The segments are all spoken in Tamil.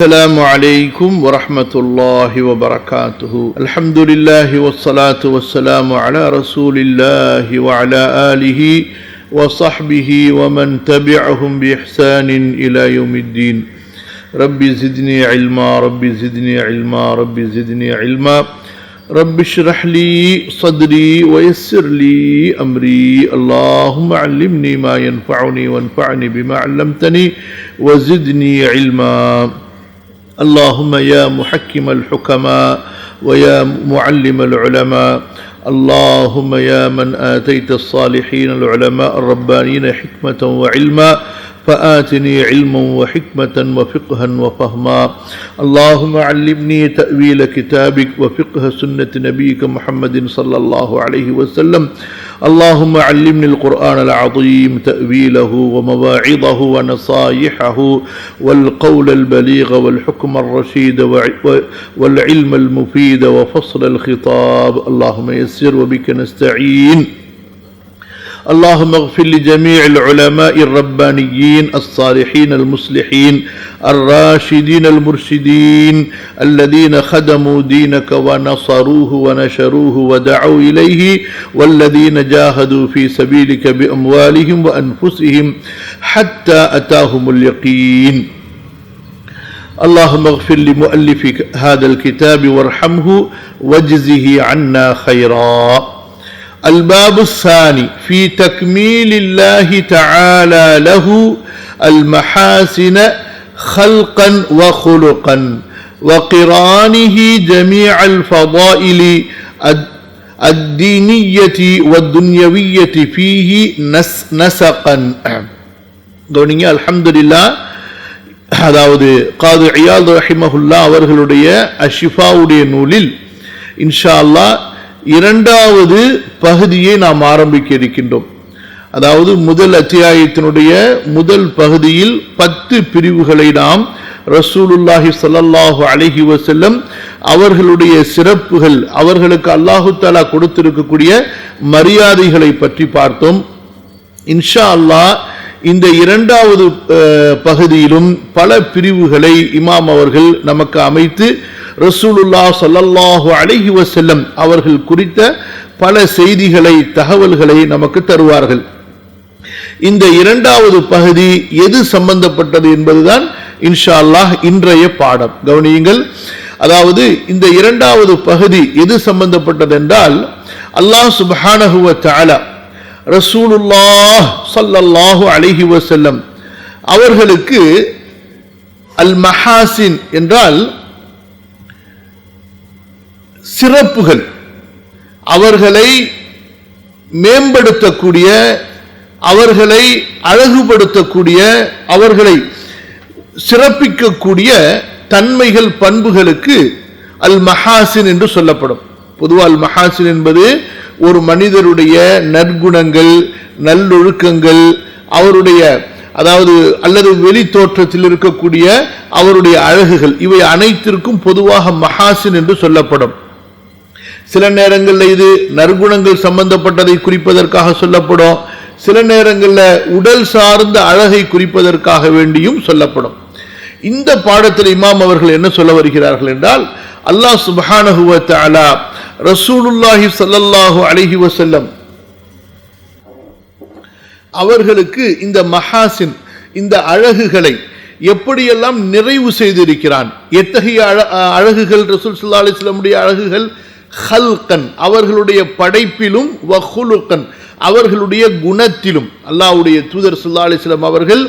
السلام عليكم ورحمة الله وبركاته. الحمد لله والصلاة والسلام على رسول الله وعلى آله وصحبه ومن تبعهم بإحسان إلى يوم الدين. ربي زدني علما ربي زدني علما ربي زدني علما رب اشرح لي صدري ويسر لي أمري اللهم علمني ما ينفعني وانفعني بما علمتني وزدني علما. اللهم يا محكم الحكماء ويا معلم العلماء اللهم يا من آتيت الصالحين العلماء الربانيين حكمة وعلما فآتني علما وحكمة وفقها وفهما. اللهم علمني تأويل كتابك وفقه سنة نبيك محمد صلى الله عليه وسلم. اللهم علمني القرآن العظيم تأويله ومواعظه ونصائحه والقول البليغ والحكم الرشيد والعلم المفيد وفصل الخطاب. اللهم يسر وبك نستعين. اللهم اغفر لجميع العلماء الربانيين الصالحين المصلحين الراشدين المرشدين الذين خدموا دينك ونصروه ونشروه ودعوا إليه والذين جاهدوا في سبيلك بأموالهم وأنفسهم حتى أتاهم اليقين. اللهم اغفر لمؤلف هذا الكتاب وارحمه واجزه عنا خيرا. الباب الثاني في تكميل الله تعالى له المحاسن خلقا وخلقا وقرانه جميع الفضائل الدينية والدنيوية فيه نسقا. கவனிங்க, அல்ஹம்துலில்லாஹ். அதாவது காது இயாத் ரஹிமஹுல்லாஹ் அவர்களுடைய அஷ்ஷிஃபாவுடைய நூலில் இன்ஷா அல்லாஹ் இரண்டாவது பகுதியை நாம் ஆரம்பிக்க இருக்கின்றோம். அதாவது முதல் அத்தியாயத்தினுடைய முதல் பகுதியில் 10 பிரிவுகளை நாம் ரசூலுல்லாஹி ஸல்லல்லாஹு அலைஹி வஸல்லம் அவர்களுடைய சிறப்புகள், அவர்களுக்கு அல்லாஹு தஆலா கொடுத்திருக்கக்கூடிய மரியாதைகளை பற்றி பார்த்தோம். இன்ஷா அல்லாஹ் இந்த இரண்டாவது பகுதியிலும் பல பிரிவுகளை இமாம் அவர்கள் நமக்கு அமைத்து ரசூலுல்லாஹ் ஸல்லல்லாஹு அலைஹி வஸல்லம் அவர்கள் குறித்த பல செய்திகளை, தகவல்களை நமக்கு தருவார்கள். இந்த இரண்டாவது பகுதி எது சம்பந்தப்பட்டது என்பதுதான் இன்ஷா அல்லாஹ் இன்றைய பாடம். கவனியுங்கள், அதாவது இந்த இரண்டாவது பகுதி எது சம்பந்தப்பட்டது என்றால், அல்லாஹ் சுப்ஹானஹு வ தஆலா ரசூலுல்லாஹ் ஸல்லல்லாஹு அலைஹி வஸல்லம் அவர்களுக்கு அல் மஹாசின் என்றால் சிறப்புகள், அவர்களை மேம்படுத்தக்கூடிய, அவர்களை அழகுபடுத்தக்கூடிய, அவர்களை சிறப்பிக்கக்கூடிய தன்மைகள், பண்புகளுக்கு அல் மஹாசின் என்று சொல்லப்படும். பொதுவாக அல் மஹாசின் என்பது ஒரு மனிதருடைய நற்குணங்கள், நல்லொழுக்கங்கள், அவருடைய அதாவது அல்லது வெளி தோற்றத்தில் இருக்கக்கூடிய அவருடைய அழகுகள், இவை அனைத்திற்கும் பொதுவாக மஹாசின் என்று சொல்லப்படும். சில நேரங்களில் இது நற்குணங்கள் சம்பந்தப்பட்டதை குறிப்பதற்காக சொல்லப்படும், சில நேரங்களில் உடல் சார்ந்த அழகை குறிப்பதற்காக வேண்டியும் சொல்லப்படும். இந்த பாடத்தில் இமாம் அவர்கள் என்ன சொல்ல வருகிறார்கள் என்றால், அல்லாஹ் சுப்ஹானஹு வ தஆலா ரசூலுல்லாஹி ஸல்லல்லாஹு அலைஹி வஸல்லம் அவர்களுக்கு இந்த மஹாசின், இந்த அழகுகளை எப்படியெல்லாம் நிறைவு செய்திருக்கிறான். எத்தகைய அழகுகள் ரசூல் ஸல்லல்லாஹு அலைஹி வஸல்லமுடைய அழகுகள்? ஹல்கன், அவர்களுடைய படைப்பிலும், வஹுலுகன், அவர்களுடைய குணத்திலும். அல்லாஹ்வுடைய தூதர் ஸல்லல்லாஹு அலைஹி வஸல்லம் அவர்கள்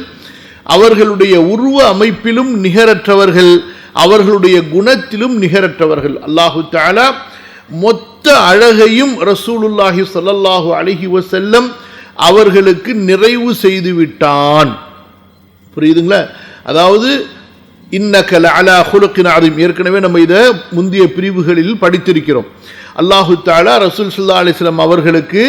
அவர்களுடைய உருவ அமைப்பிலும் நிகரற்றவர்கள், அவர்களுடைய குணத்திலும் நிகரற்றவர்கள். அல்லாஹு தஆலா மொத்த அழகையும் ரசூலுல்லாஹி ஸல்லல்லாஹு அலைஹி வஸல்லம் அவர்களுக்கு நிறைவு செய்து விட்டான். புரியுதுங்களா? அதாவது இன்னக லஅலா குலுகின் அதீம், ஏற்கனவே நம்ம இதை முந்தைய பிரிவுகளில் படித்திருக்கிறோம். அல்லாஹு தஆலா ரசூல் ஸல்லல்லாஹு அலைஹி வஸல்லம் அவர்களுக்கு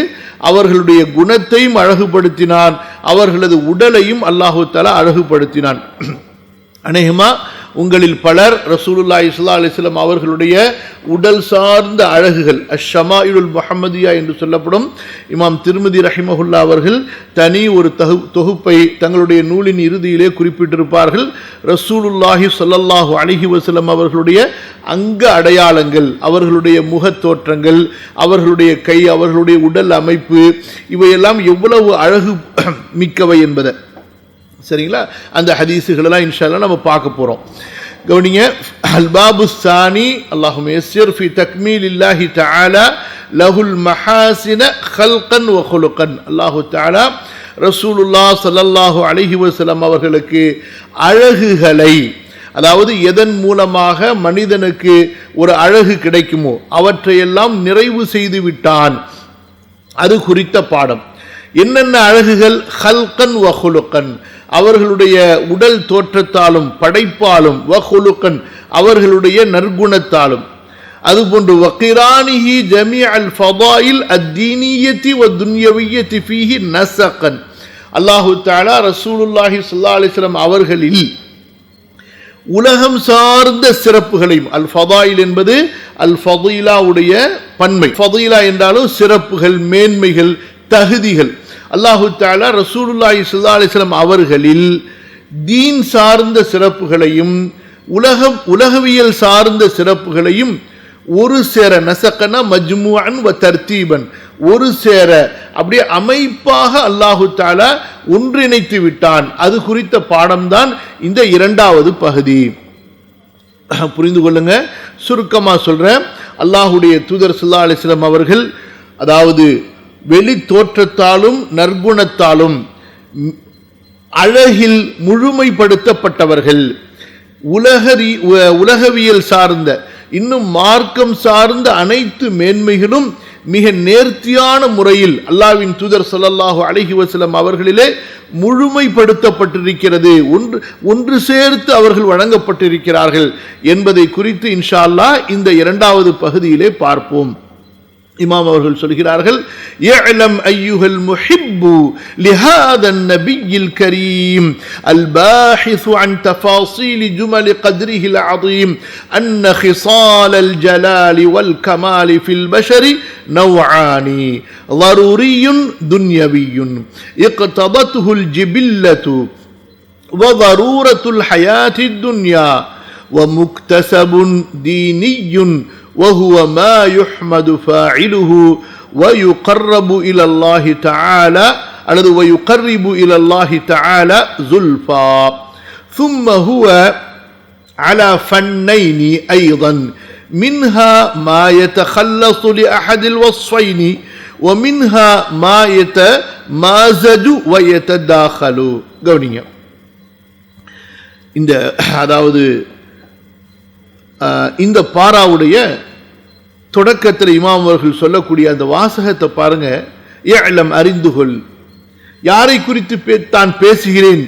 அவர்களுடைய குணத்தையும் அழகுபடுத்தினான், அவர்களது உடலையும் அல்லாஹு தஆலா அழகுபடுத்தினான். அநேகமா உங்களில் பலர் ரசூலுல்லாஹி ஸல்லல்லாஹு அலைஹி வஸல்லம் அவர்களுடைய உடல் சார்ந்த அழகுகள் அஷ்ஷமாயிலுல் முஹம்மதியா என்று சொல்லப்படும் இமாம் திர்மிதி ரஹிமஹுல்லா அவர்கள் தனி ஒரு தொகுப்பை தங்களுடைய நூலின் இறுதியிலே குறிப்பிட்டிருப்பார்கள். ரசூலுல்லாஹி ஸல்லல்லாஹு அலைஹி வஸல்லம் அவர்களுடைய அங்க அடையாளங்கள், அவர்களுடைய முகத் தோற்றங்கள், அவர்களுடைய கை, அவர்களுடைய உடல் அமைப்பு, இவையெல்லாம் எவ்வளவு அழகு மிக்கவை என்பதை சரிங்களா அந்த ஹதீஸுகளெல்லாம் இன்ஷா அல்லாஹ் நம்ம பார்க்க போகிறோம். கவனிங்க. அல்பாபு சானி அல்லாஹும்ம யஸ்ஸிர் ஃபி தக்மீலில்லாஹி தஆலா லஹுல் மஹாசின ஹல்கன் வ குலுகன். அல்லாஹு தஆலா ரசூலுல்லாஹ் ஸல்லல்லாஹு அலைஹி வஸல்லம் அவர்களுக்கு அழகுகளை, அதாவது எதன் மூலமாக மனிதனுக்கு ஒரு அழகு கிடைக்குமோ அவற்றையெல்லாம் நிறைவு செய்து விட்டான். அது குறித்த பாடம். என்னென்ன அழகுகள்? ஹல்கன் வ குலுகன், அவர்களுடைய உடல் தோற்றத்தாலும் படைப்பாலும், வ குலுகன் அவர்களுடைய நற்குணத்தாலும், அதுபோன்று வகிரானிஹி ஜமீஅல் ஃபதாயில் அத்தீனியத்தி வ துன்யவியத்தி ஃபீஹி நஸகன். அல்லாஹு தஆலா ரசூலுல்லாஹி ஸல்லல்லாஹு அலைஹி வஸல்லம் அவர்களில் உலகம் சார்ந்த சிறப்புகளையும், அல் ஃபதாயில் என்பது அல் ஃபதீலாவுடைய பன்மை. ஃபதீலா என்றாலும் சிறப்புகள், மேன்மைகள், தகுதிகள். அல்லாஹு தஆலா ரசூலுல்லாஹி ஸல்லல்லாஹு அலைஹி வஸல்லம் அவர்களில் தீன் சார்ந்த சிறப்புகளையும் உலகவியல் சார்ந்த சிறப்புகளையும் ஒரு சேர, நஸகனா மஜ்மூஅன் வ தர்தீபன், ஒரு சேர அப்படியே அமைப்பாக அல்லாஹு தஆலா ஒன்றிணைத்து விட்டான். அது குறித்த பாடம்தான் இந்த இரண்டாவது பகுதி. புரிந்து கொள்ளுங்க. சுருக்கமா சொல்றேன். அல்லாஹுடைய தூதர் ஸல்லல்லாஹு அலைஹி வஸல்லம் அவர்கள் அதாவது வெளி தோற்றத்தாலும் நற்குணத்தாலும் அழகில் முழுமைப்படுத்தப்பட்டவர்கள். உலகவியல் சார்ந்த இன்னும் மார்க்கம் சார்ந்த அனைத்து மேன்மைகளும் மிக நேர்த்தியான முறையில் அல்லாஹ்வின் தூதர் ஸல்லல்லாஹு அலைஹி வஸல்லம் அவர்களிலே முழுமைப்படுத்தப்பட்டிருக்கிறது, ஒன்று சேர்த்து அவர்கள் வழங்கப்பட்டிருக்கிறார்கள் என்பதை குறித்து இன்ஷா அல்லாஹ் இந்த இரண்டாவது பகுதியிலே பார்ப்போம். இமாம் அவர்கள் சொல்கிறார்கள், இஅலம் அய்யுஹல் முஹிப்பு லிஹாதன் நபியில் கரீம் அல் பாஹிஸு அன் தஃபாஸீல் ஜுமல் கத்ரிஹில் அதீம் அன்ன ஹிஸாலல் ஜலாலி வல் கமாலி ஃபில் பஷரி நவ்ஆனி ضروريٌ دنيوي اقتضته الجبلة وضرورة الحياة الدنيا ومكتسب ديني وهو ما يحمد فاعله ويقرب إلى الله تعالى ويقرب إلى الله تعالى زلفى. ثم هو على فنين أيضا، منها ما يتخلص لأحد الوصفين ومنها ما يتمازج ويتداخل. கவனிங்க. இந்த அதாவது இந்த பாராவுடைய தொடக்கத்தில் இமாம் அவர்கள் சொல்லக்கூடிய அந்த வாசகத்தை பாருங்க. இஅலம் அறிந்துகொள், யாரை குறித்து தான் பேசுகிறேன்,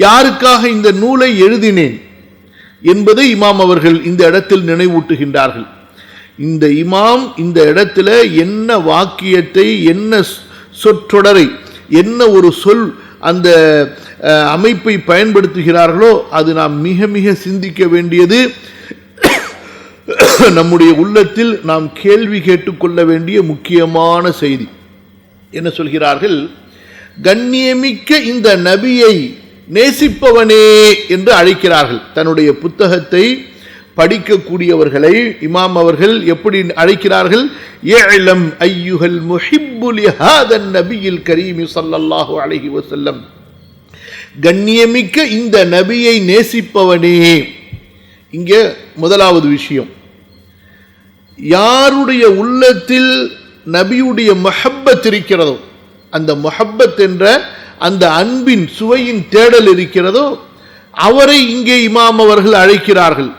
யாருக்காக இந்த நூலை எழுதினேன் என்பதை இமாம் அவர்கள் இந்த இடத்தில் நினைவூட்டுகின்றார்கள். இந்த இமாம் இந்த இடத்துல என்ன வாக்கியத்தை, என்ன சொற்றொடரை, என்ன ஒரு சொல் அந்த அமைப்பை பயன்படுத்துகிறார்களோ அது நாம் மிக மிக சிந்திக்க வேண்டியது, நம்முடைய உள்ளத்தில் நாம் கேள்வி கேட்டுக்கொள்ள வேண்டிய முக்கியமான செய்தி. என்ன சொல்கிறார்கள்? கண்ணியமிக்க இந்த நபியை நேசிப்பவனே என்று அழைக்கிறார்கள். தன்னுடைய புத்தகத்தை படிக்கக்கூடியவர்களை இமாம் அவர்கள் எப்படி அழைக்கிறார்கள்? இஅலம் அய்யுஹல் முஹிப்பு லிஹாதன் நபியில் கரீம் ஸல்லல்லாஹு அலைஹி வஸல்லம், கண்ணியமிக்க இந்த நபியை நேசிப்பவனே. இங்கே முதலாவது விஷயம், யாருடைய உள்ளத்தில் நபியுடைய முஹப்பத் இருக்கிறதோ, அந்த முஹப்பத் என்ற அந்த அன்பின் சுவையின் தேடல் இருக்கிறதோ அவரை இங்கே இமாம் அவர்கள் அழைக்கிறார்கள்.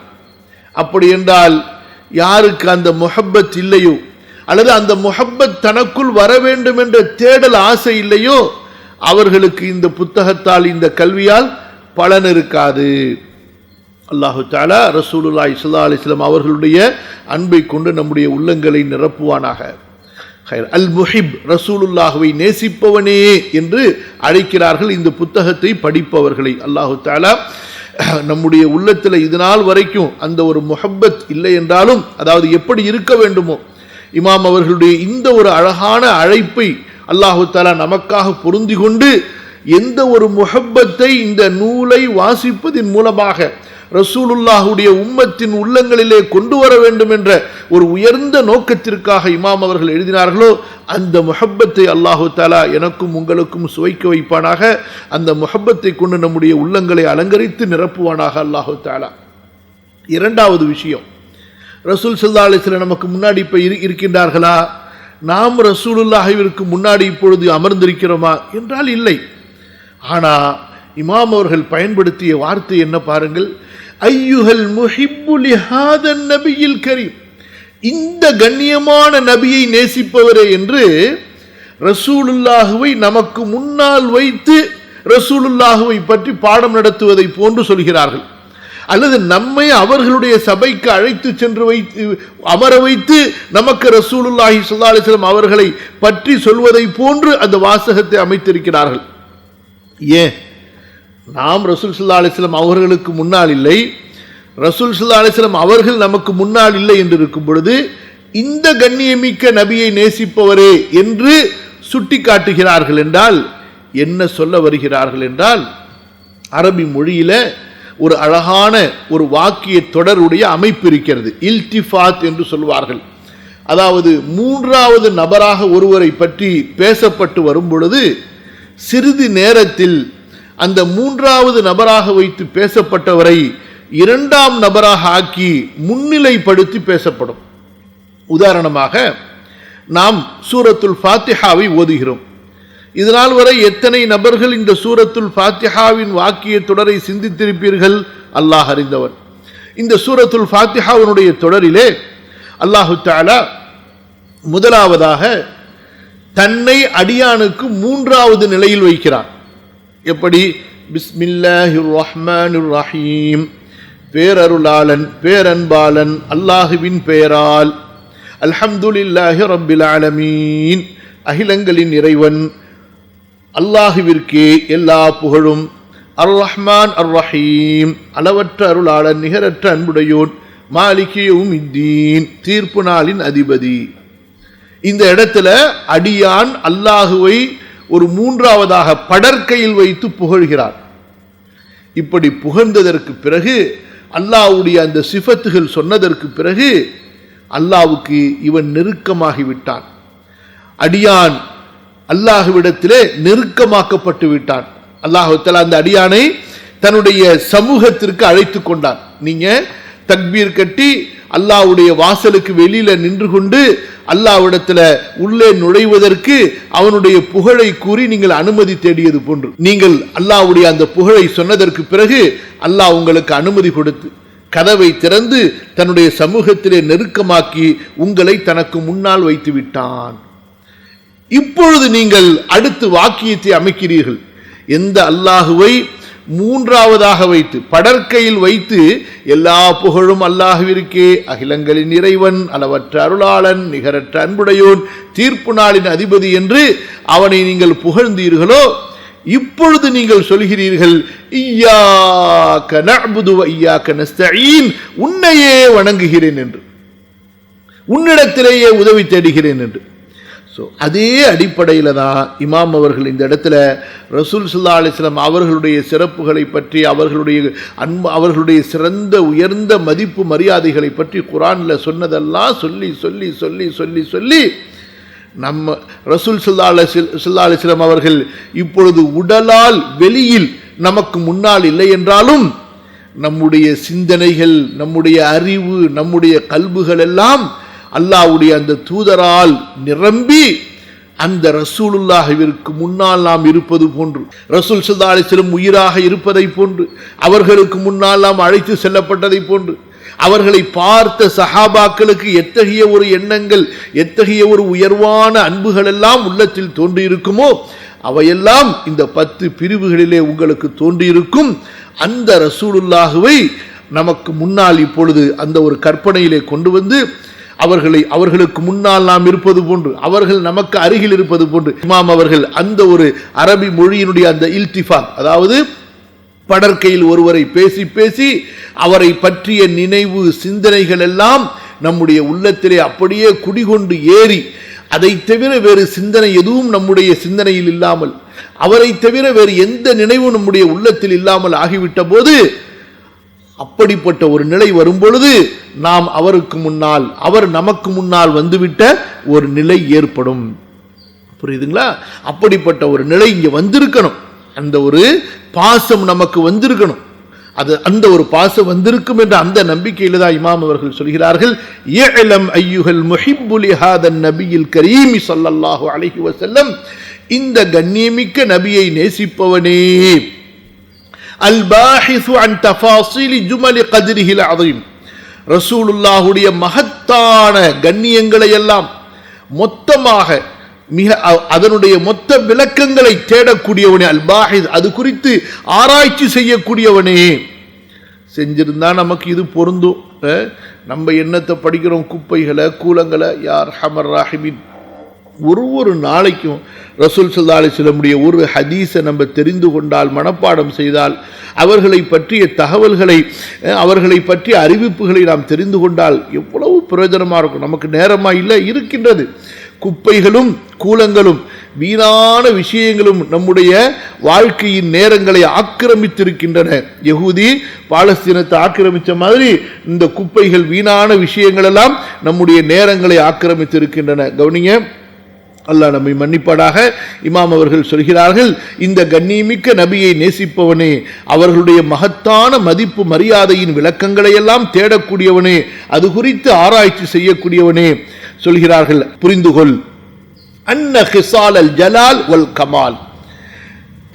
அப்படி என்றால் யாருக்கு அந்த முஹப்பத் இல்லையோ, அல்லது அந்த முஹப்பத் தனக்குள் வர வேண்டும் என்ற தேடல் ஆசை இல்லையோ, அவர்களுக்கு இந்த புத்தகத்தால், இந்த கல்வியால் பலன் இருக்காது. அல்லாஹு தஆலா ரசூலுல்லாஹி ஸல்லல்லாஹு அலைஹி வஸல்லம் அவர்களுடைய அன்பை கொண்டு நம்முடைய உள்ளங்களை நிரப்புவானாக. அல் முஹிப், ரசூலுல்லாஹ்வை நேசிப்பவனே என்று அழைக்கிறார்கள் இந்த புத்தகத்தை படிப்பவர்களை. அல்லாஹு தஆலா நம்முடைய உள்ளத்தில் இது நாள் வரைக்கும் அந்த ஒரு முஹப்பத் இல்லை என்றாலும், அதாவது எப்படி இருக்க வேண்டுமோ, இமாம் அவர்களுடைய இந்த ஒரு அழகான அழைப்பை அல்லாஹு தஆலா நமக்காக பொருந்தி கொண்டு எந்த ஒரு முஹப்பத்தை இந்த நூலை வாசிப்பதின் மூலமாக ரசூலுல்லாஹுடைய உம்மத்தின் உள்ளங்களிலே கொண்டு வர வேண்டும் என்ற ஒரு உயர்ந்த நோக்கத்திற்காக இமாம் அவர்கள் எழுதினார்களோ, அந்த முஹப்பத்தை அல்லாஹு தஆலா எனக்கும் உங்களுக்கும் சுவைக்க வைப்பானாக. அந்த முஹப்பத்தை கொண்டு நம்முடைய உள்ளங்களை அலங்கரித்து நிரப்புவானாக அல்லாஹு தஆலா. இரண்டாவது விஷயம், ரசூல் ஸல்லல்லாஹு அலைஹி வஸல்லம் நமக்கு முன்னாடி இப்ப இருக்கின்றார்களா? நாம் ரசூலுல்லாஹிற்கு முன்னாடி இப்பொழுது அமர்ந்திருக்கிறோமா என்றால் இல்லை. ஆனா இமாம் அவர்கள் பயன்படுத்திய வார்த்தை என்ன பாருங்கள், ஐயுஹல் முஹிப்பு லிஹாதன் நபியில் கரீம், இந்த கண்ணியமான நபியை நேசிப்பவரே என்று ரசூலுல்லாஹுவை நமக்கு முன்னால் வைத்து ரசூலுல்லாஹுவை பற்றி பாடம் நடத்துவதை போன்று சொல்கிறார்கள். அல்லது நம்மை அவர்களுடைய சபைக்கு அழைத்து சென்று வைத்து அமர வைத்து நமக்கு ரசூலுல்லாஹி ஸல்லல்லாஹு அலைஹி வஸல்லம் அவர்களை பற்றி சொல்வதை போன்று அந்த வாசகத்தை அமைத்திருக்கிறார்கள். ஏன்? நாம் ரசூல் ஸல்லல்லாஹு அலைஹி வஸல்லம் அவர்களுக்கு முன்னால் இல்லை, ரசூல் ஸல்லல்லாஹு அலைஹி வஸல்லம் அவர்கள் நமக்கு முன்னால் இல்லை என்று இருக்கும் பொழுது இந்த கண்ணியமிக்க நபியை நேசிப்பவரே என்று சுட்டி காட்டுகிறார்கள் என்றால் என்ன சொல்ல வருகிறார்கள் என்றால், அரபி மொழியில ஒரு அழகான ஒரு வாக்கிய தொடருடைய அமைப்பு இருக்கிறது. இல்திஃபாத் என்று சொல்வார்கள். அதாவது மூன்றாவது நபராக ஒருவரை பற்றி பேசப்பட்டு வரும் பொழுது சிறிது நேரத்தில் அந்த மூன்றாவது நபராக வைத்து பேசப்பட்டவரை இரண்டாம் நபராக ஆக்கி முன்னிலைப்படுத்தி பேசப்படும். உதாரணமாக, நாம் சூரத்துல் ஃபாத்திஹாவை ஓதுகிறோம். இதனால் வரை எத்தனை நபர்கள் இந்த சூரத்துல் ஃபாத்திஹாவின் வாக்கிய தொடரை சிந்தித்திருப்பீர்கள்? அல்லாஹ் அறிந்தவர். இந்த சூரத்துல் ஃபாத்திஹாவினுடைய தொடரிலே அல்லாஹு தஆலா முதலாவதாக தன்னை அடியானுக்கு மூன்றாவது நிலையில் வைக்கிறார். எப்படி? பிஸ்மில்லாஹிர் ரஹ்மானிர் ரஹீம், பேரருளாளன் பேரன்பாளன் அல்லாஹுவின் பெயரால், அல்ஹம்துலில்லாஹி ரப்பில் ஆலமீன், அகிலங்களின் இறைவன் அல்லாஹுவிற்கே எல்லா புகழும், அர் ரஹ்மான் அர் ரஹீம், அளவற்ற அருளாளன் நிகரற்ற அன்புடையோன், மாலிகி யௌமித்தீன், தீர்ப்பு நாளின் அதிபதி. இந்த இடத்துல அடியான் அல்லாஹுவை ஒரு மூன்றாவதாக படற்கையில் வைத்து புகழ்கிறார். இப்படி புகழ்ந்ததற்கு பிறகு அல்லாஹ்வுடைய அந்த சிஃபத்துகள் சொன்னதற்கு பிறகு அல்லாஹ்வுக்கு இவன் நெருக்கமாகிவிட்டான். அடியான் அல்லாஹ்விடத்திலே நெருக்கமாக்கப்பட்டு விட்டான். அல்லாஹ் தஆலா அந்த அடியானை தன்னுடைய சமூகத்திற்கு அழைத்து கொண்டான். நீங்க தக்பீர் கட்டி அல்லாஹ்வுடைய வாசலுக்கு வெளியில நின்று கொண்டு அல்லாஹ்விடத்துல உள்ளே நுழைவதற்கு அவனுடைய புகழை கூறி நீங்கள் அனுமதி தேடியது போன்று, நீங்கள் அல்லாஹ்வுடைய அந்த புகழை சொன்னதற்கு பிறகு அல்லாஹ் உங்களுக்கு அனுமதி கொடுத்து கதவை திறந்து தன்னுடைய சமூகத்திலே நெருக்கமாக்கி உங்களை தனக்கு முன்னால் வைத்து விட்டான். இப்பொழுது நீங்கள் அடுத்து வாக்கியத்தை அமைக்கிறீர்கள். எந்த அல்லாஹுவை மூன்றாவதாக வைத்து படற்கையில் வைத்து எல்லா புகழும் அல்லாஹுவிற்கே, அகிலங்களின் இறைவன், அளவற்ற அருளாளன், நிகரற்ற அன்புடையோன், தீர்ப்பு நாளின் அதிபதி என்று அவனை நீங்கள் புகழ்ந்தீர்களோ, இப்பொழுது நீங்கள் சொல்கிறீர்கள் இய்யாக நஅ்புது வ இய்யாக நஸ்தஈன், உன்னையே வணங்குகிறேன் என்று, உன்னிடத்திலேயே உதவி தேடுகிறேன் என்று. அதே அடிப்படையில் தான் இமாம் அவர்கள் இந்த இடத்துல ரசூல் ஸல்லல்லாஹு அலைஹி வஸல்லம் அவர்களுடைய சிறப்புகளை பற்றி, அவர்களுடைய அன்பு, அவர்களுடைய சிறந்த உயர்ந்த மதிப்பு மரியாதைகளை பற்றி குர்ஆனில் சொன்னதெல்லாம் சொல்லி சொல்லி சொல்லி சொல்லி சொல்லி நம்ம ரசூல் ஸல்லல்லாஹு அலைஹி வஸல்லம் அவர்கள் இப்பொழுது உடலால் வெளியில் நமக்கு முன்னால் இல்லை என்றாலும் நம்முடைய சிந்தனைகள், நம்முடைய அறிவு, நம்முடைய கல்புகள் எல்லாம் அல்லாஹ்வுடைய அந்த தூதரால் நிரம்பி அந்த ரசூலுல்லாஹிற்கு முன்னால் நாம் இருப்பது போன்று, ரசூல் ஸல்லல்லாஹு அலைஹி வஸல்லம் உயிராக இருப்பதை போன்று, அவர்களுக்கு முன்னால் நாம் அழைத்து செல்லப்பட்டதை போன்று, அவர்களை பார்த்த சஹாபாக்களுக்கு எத்தகைய ஒரு எண்ணங்கள், எத்தகைய ஒரு உயர்வான அன்புகள் எல்லாம் உள்ளத்தில் தோன்றியிருக்குமோ அவையெல்லாம் இந்த 10 பிரிவுகளிலே உங்களுக்கு தோன்றியிருக்கும். அந்த ரசூலுல்லாஹுவை நமக்கு முன்னால் இப்பொழுது அந்த ஒரு கற்பனையிலே கொண்டு வந்து அவர்களுக்கு முன்னால் நாம் இருப்பது போன்று, அவர்கள் நமக்கு அருகில் இருப்பது போன்று இமாம் அவர்கள் அந்த ஒரு அரபி மொழியினுடைய அந்த இல்திஃபாத், அதாவது படற்கையில் ஒருவரை பேசி பேசி அவரை பற்றிய நினைவு சிந்தனைகள் எல்லாம் நம்முடைய உள்ளத்திலே அப்படியே குடிகொண்டு ஏறி அதை தவிர வேறு சிந்தனை எதுவும் நம்முடைய சிந்தனையில் இல்லாமல், அவரை தவிர வேறு எந்த நினைவும் நம்முடைய உள்ளத்தில் இல்லாமல் ஆகிவிட்ட போது, அப்படிப்பட்ட ஒரு நிலை வரும் பொழுது நாம் அவருக்கு முன்னால், அவர் நமக்கு முன்னால் வந்துவிட்ட ஒரு நிலை ஏற்படும். புரியுதுங்களா? அப்படிப்பட்ட ஒரு நிலை இங்க வந்திருக்கணும். அந்த ஒரு பாசம் நமக்கு வந்திருக்கணும். அது அந்த ஒரு பாசம் வந்திருக்கும் என்ற அந்த நம்பிக்கையில் தான் இமாம் அவர்கள் சொல்கிறார்கள், இஅலம் அய்யுஹல் முஹிப்பு லிஹாதன் நபியில் கரீம் ஸல்லல்லாஹு அலைஹி வஸல்லம், இந்த கண்ணியமிக்க நபியை நேசிப்பவனே, அல் பாஹிசு அன் தஃபாஸிலி ஜுமல் கத்ரிஹில் அதீம், ரசூலுல்லாஹுடைய மகத்தான கண்ணியங்களை எல்லாம் மொத்தமாக மிக அதனுடைய மொத்த விளக்கங்களை தேடக்கூடியவனே, அல் பாஹிஸ், அது குறித்து ஆராய்ச்சி செய்யக்கூடியவனே. செஞ்சிருந்தா நமக்கு இது பொருந்தும். நம்ம என்னத்தை படிக்கிறோம், குப்பைகளை கூலங்களை. யார் ஹமர் ராஹிமின், ஒரு நாளைக்கும் ரசூல் ஸல்லல்லாஹு அலைஹி வஸல்லம் ஒரு ஹதீஸை நம்ம தெரிந்து கொண்டால், மனப்பாடம் செய்தால், அவர்களை பற்றிய தகவல்களை, அவர்களை பற்றிய அறிவிப்புகளை நாம் தெரிந்து கொண்டால் எவ்வளவு பிரயோஜனமாக இருக்கும். நமக்கு நேரமாக இல்லை, இருக்கின்றது. குப்பைகளும் கூலங்களும் வீணான விஷயங்களும் நம்முடைய வாழ்க்கையின் நேரங்களை ஆக்கிரமித்திருக்கின்றன. யகூதி பாலஸ்தீனத்தை ஆக்கிரமித்த மாதிரி இந்த குப்பைகள் வீணான விஷயங்கள் எல்லாம் நம்முடைய நேரங்களை ஆக்கிரமித்திருக்கின்றன. கவனிங்க, அல்லாஹ் நம்மை மன்னிப்பாடாக. இமாம் அவர்கள் சொல்கிறார்கள், இந்த கண்ணியமிக்க நபியை நேசிப்பவனே, அவர்களுடைய மகத்தான மதிப்பு மரியாதையின் விளக்கங்களை எல்லாம் தேடக்கூடியவனே, அது குறித்து ஆராய்ச்சி செய்யக்கூடியவனே. சொல்கிறார்கள், புரிந்துகொள், அன்ன ஹிசால் அல் ஜலால் வல் கமால்,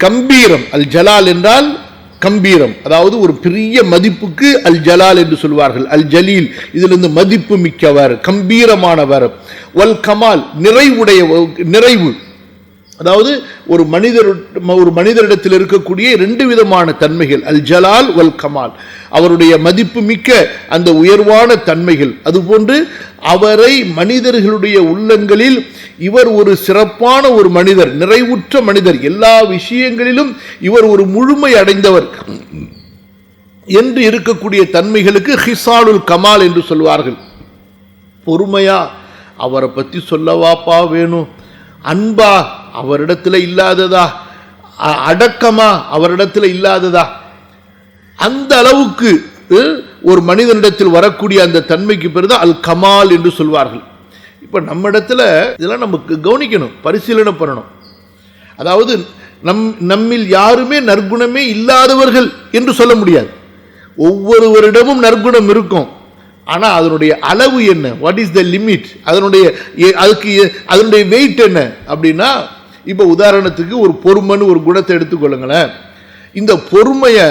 கம்பீரம், அல் ஜலால் என்றால் கம்பீரம், அதாவது ஒரு பெரிய மதிப்புக்கு அல் ஜலால் என்று சொல்வார்கள். அல் ஜலீல், இதிலிருந்து மதிப்பு மிக்கவர், கம்பீரமானவர். வல் கமால், நிறைவு, அதாவது ஒரு மனிதரிடத்தில் இருக்கக்கூடிய இரண்டு விதமான தன்மைகள், அல் ஜலால் வல் கமால், அவருடைய மதிப்பு மிக்க அந்த உயர்வான தன்மைகள். அதுபோன்று அவரை மனிதர்களுடைய உள்ளங்களில் இவர் ஒரு சிறப்பான ஒரு மனிதர், நிறைவுற்ற மனிதர், எல்லா விஷயங்களிலும் இவர் ஒரு முழுமை அடைந்தவர் என்று இருக்கக்கூடிய தன்மைகளுக்கு ஹிசாலுல் கமால் என்று சொல்வார்கள். பொறுமையா, அவரை பற்றி சொல்லவாப்பா வேணும், அன்பா அவரிடத்துல இல்லாததா, அடக்கமா அவரிடத்துல இல்லாததா, அந்த அளவுக்கு ஒரு மனிதனிடத்தில் வரக்கூடிய அந்த தன்மைக்கு பேர் தான் அல் கமால் என்று சொல்வார்கள். இப்ப நம்ம இடத்துல இதெல்லாம் நமக்கு கவனிக்கணும், பரிசீலனை பண்ணணும். அதாவது நம்மில் யாருமே நற்குணமே இல்லாதவர்கள் என்று சொல்ல முடியாது. ஒவ்வொருவரிடமும் நற்குணம் இருக்கும். ஆனா அதனுடைய அளவு என்ன, வாட் இஸ் த லிமிட், அதனுடைய வெயிட் என்ன அப்படின்னா, இப்ப உதாரணத்துக்கு ஒரு பொறுமைன்னு ஒரு குணத்தை எடுத்துக்கொள்ளுங்களேன். இந்த பொறுமையை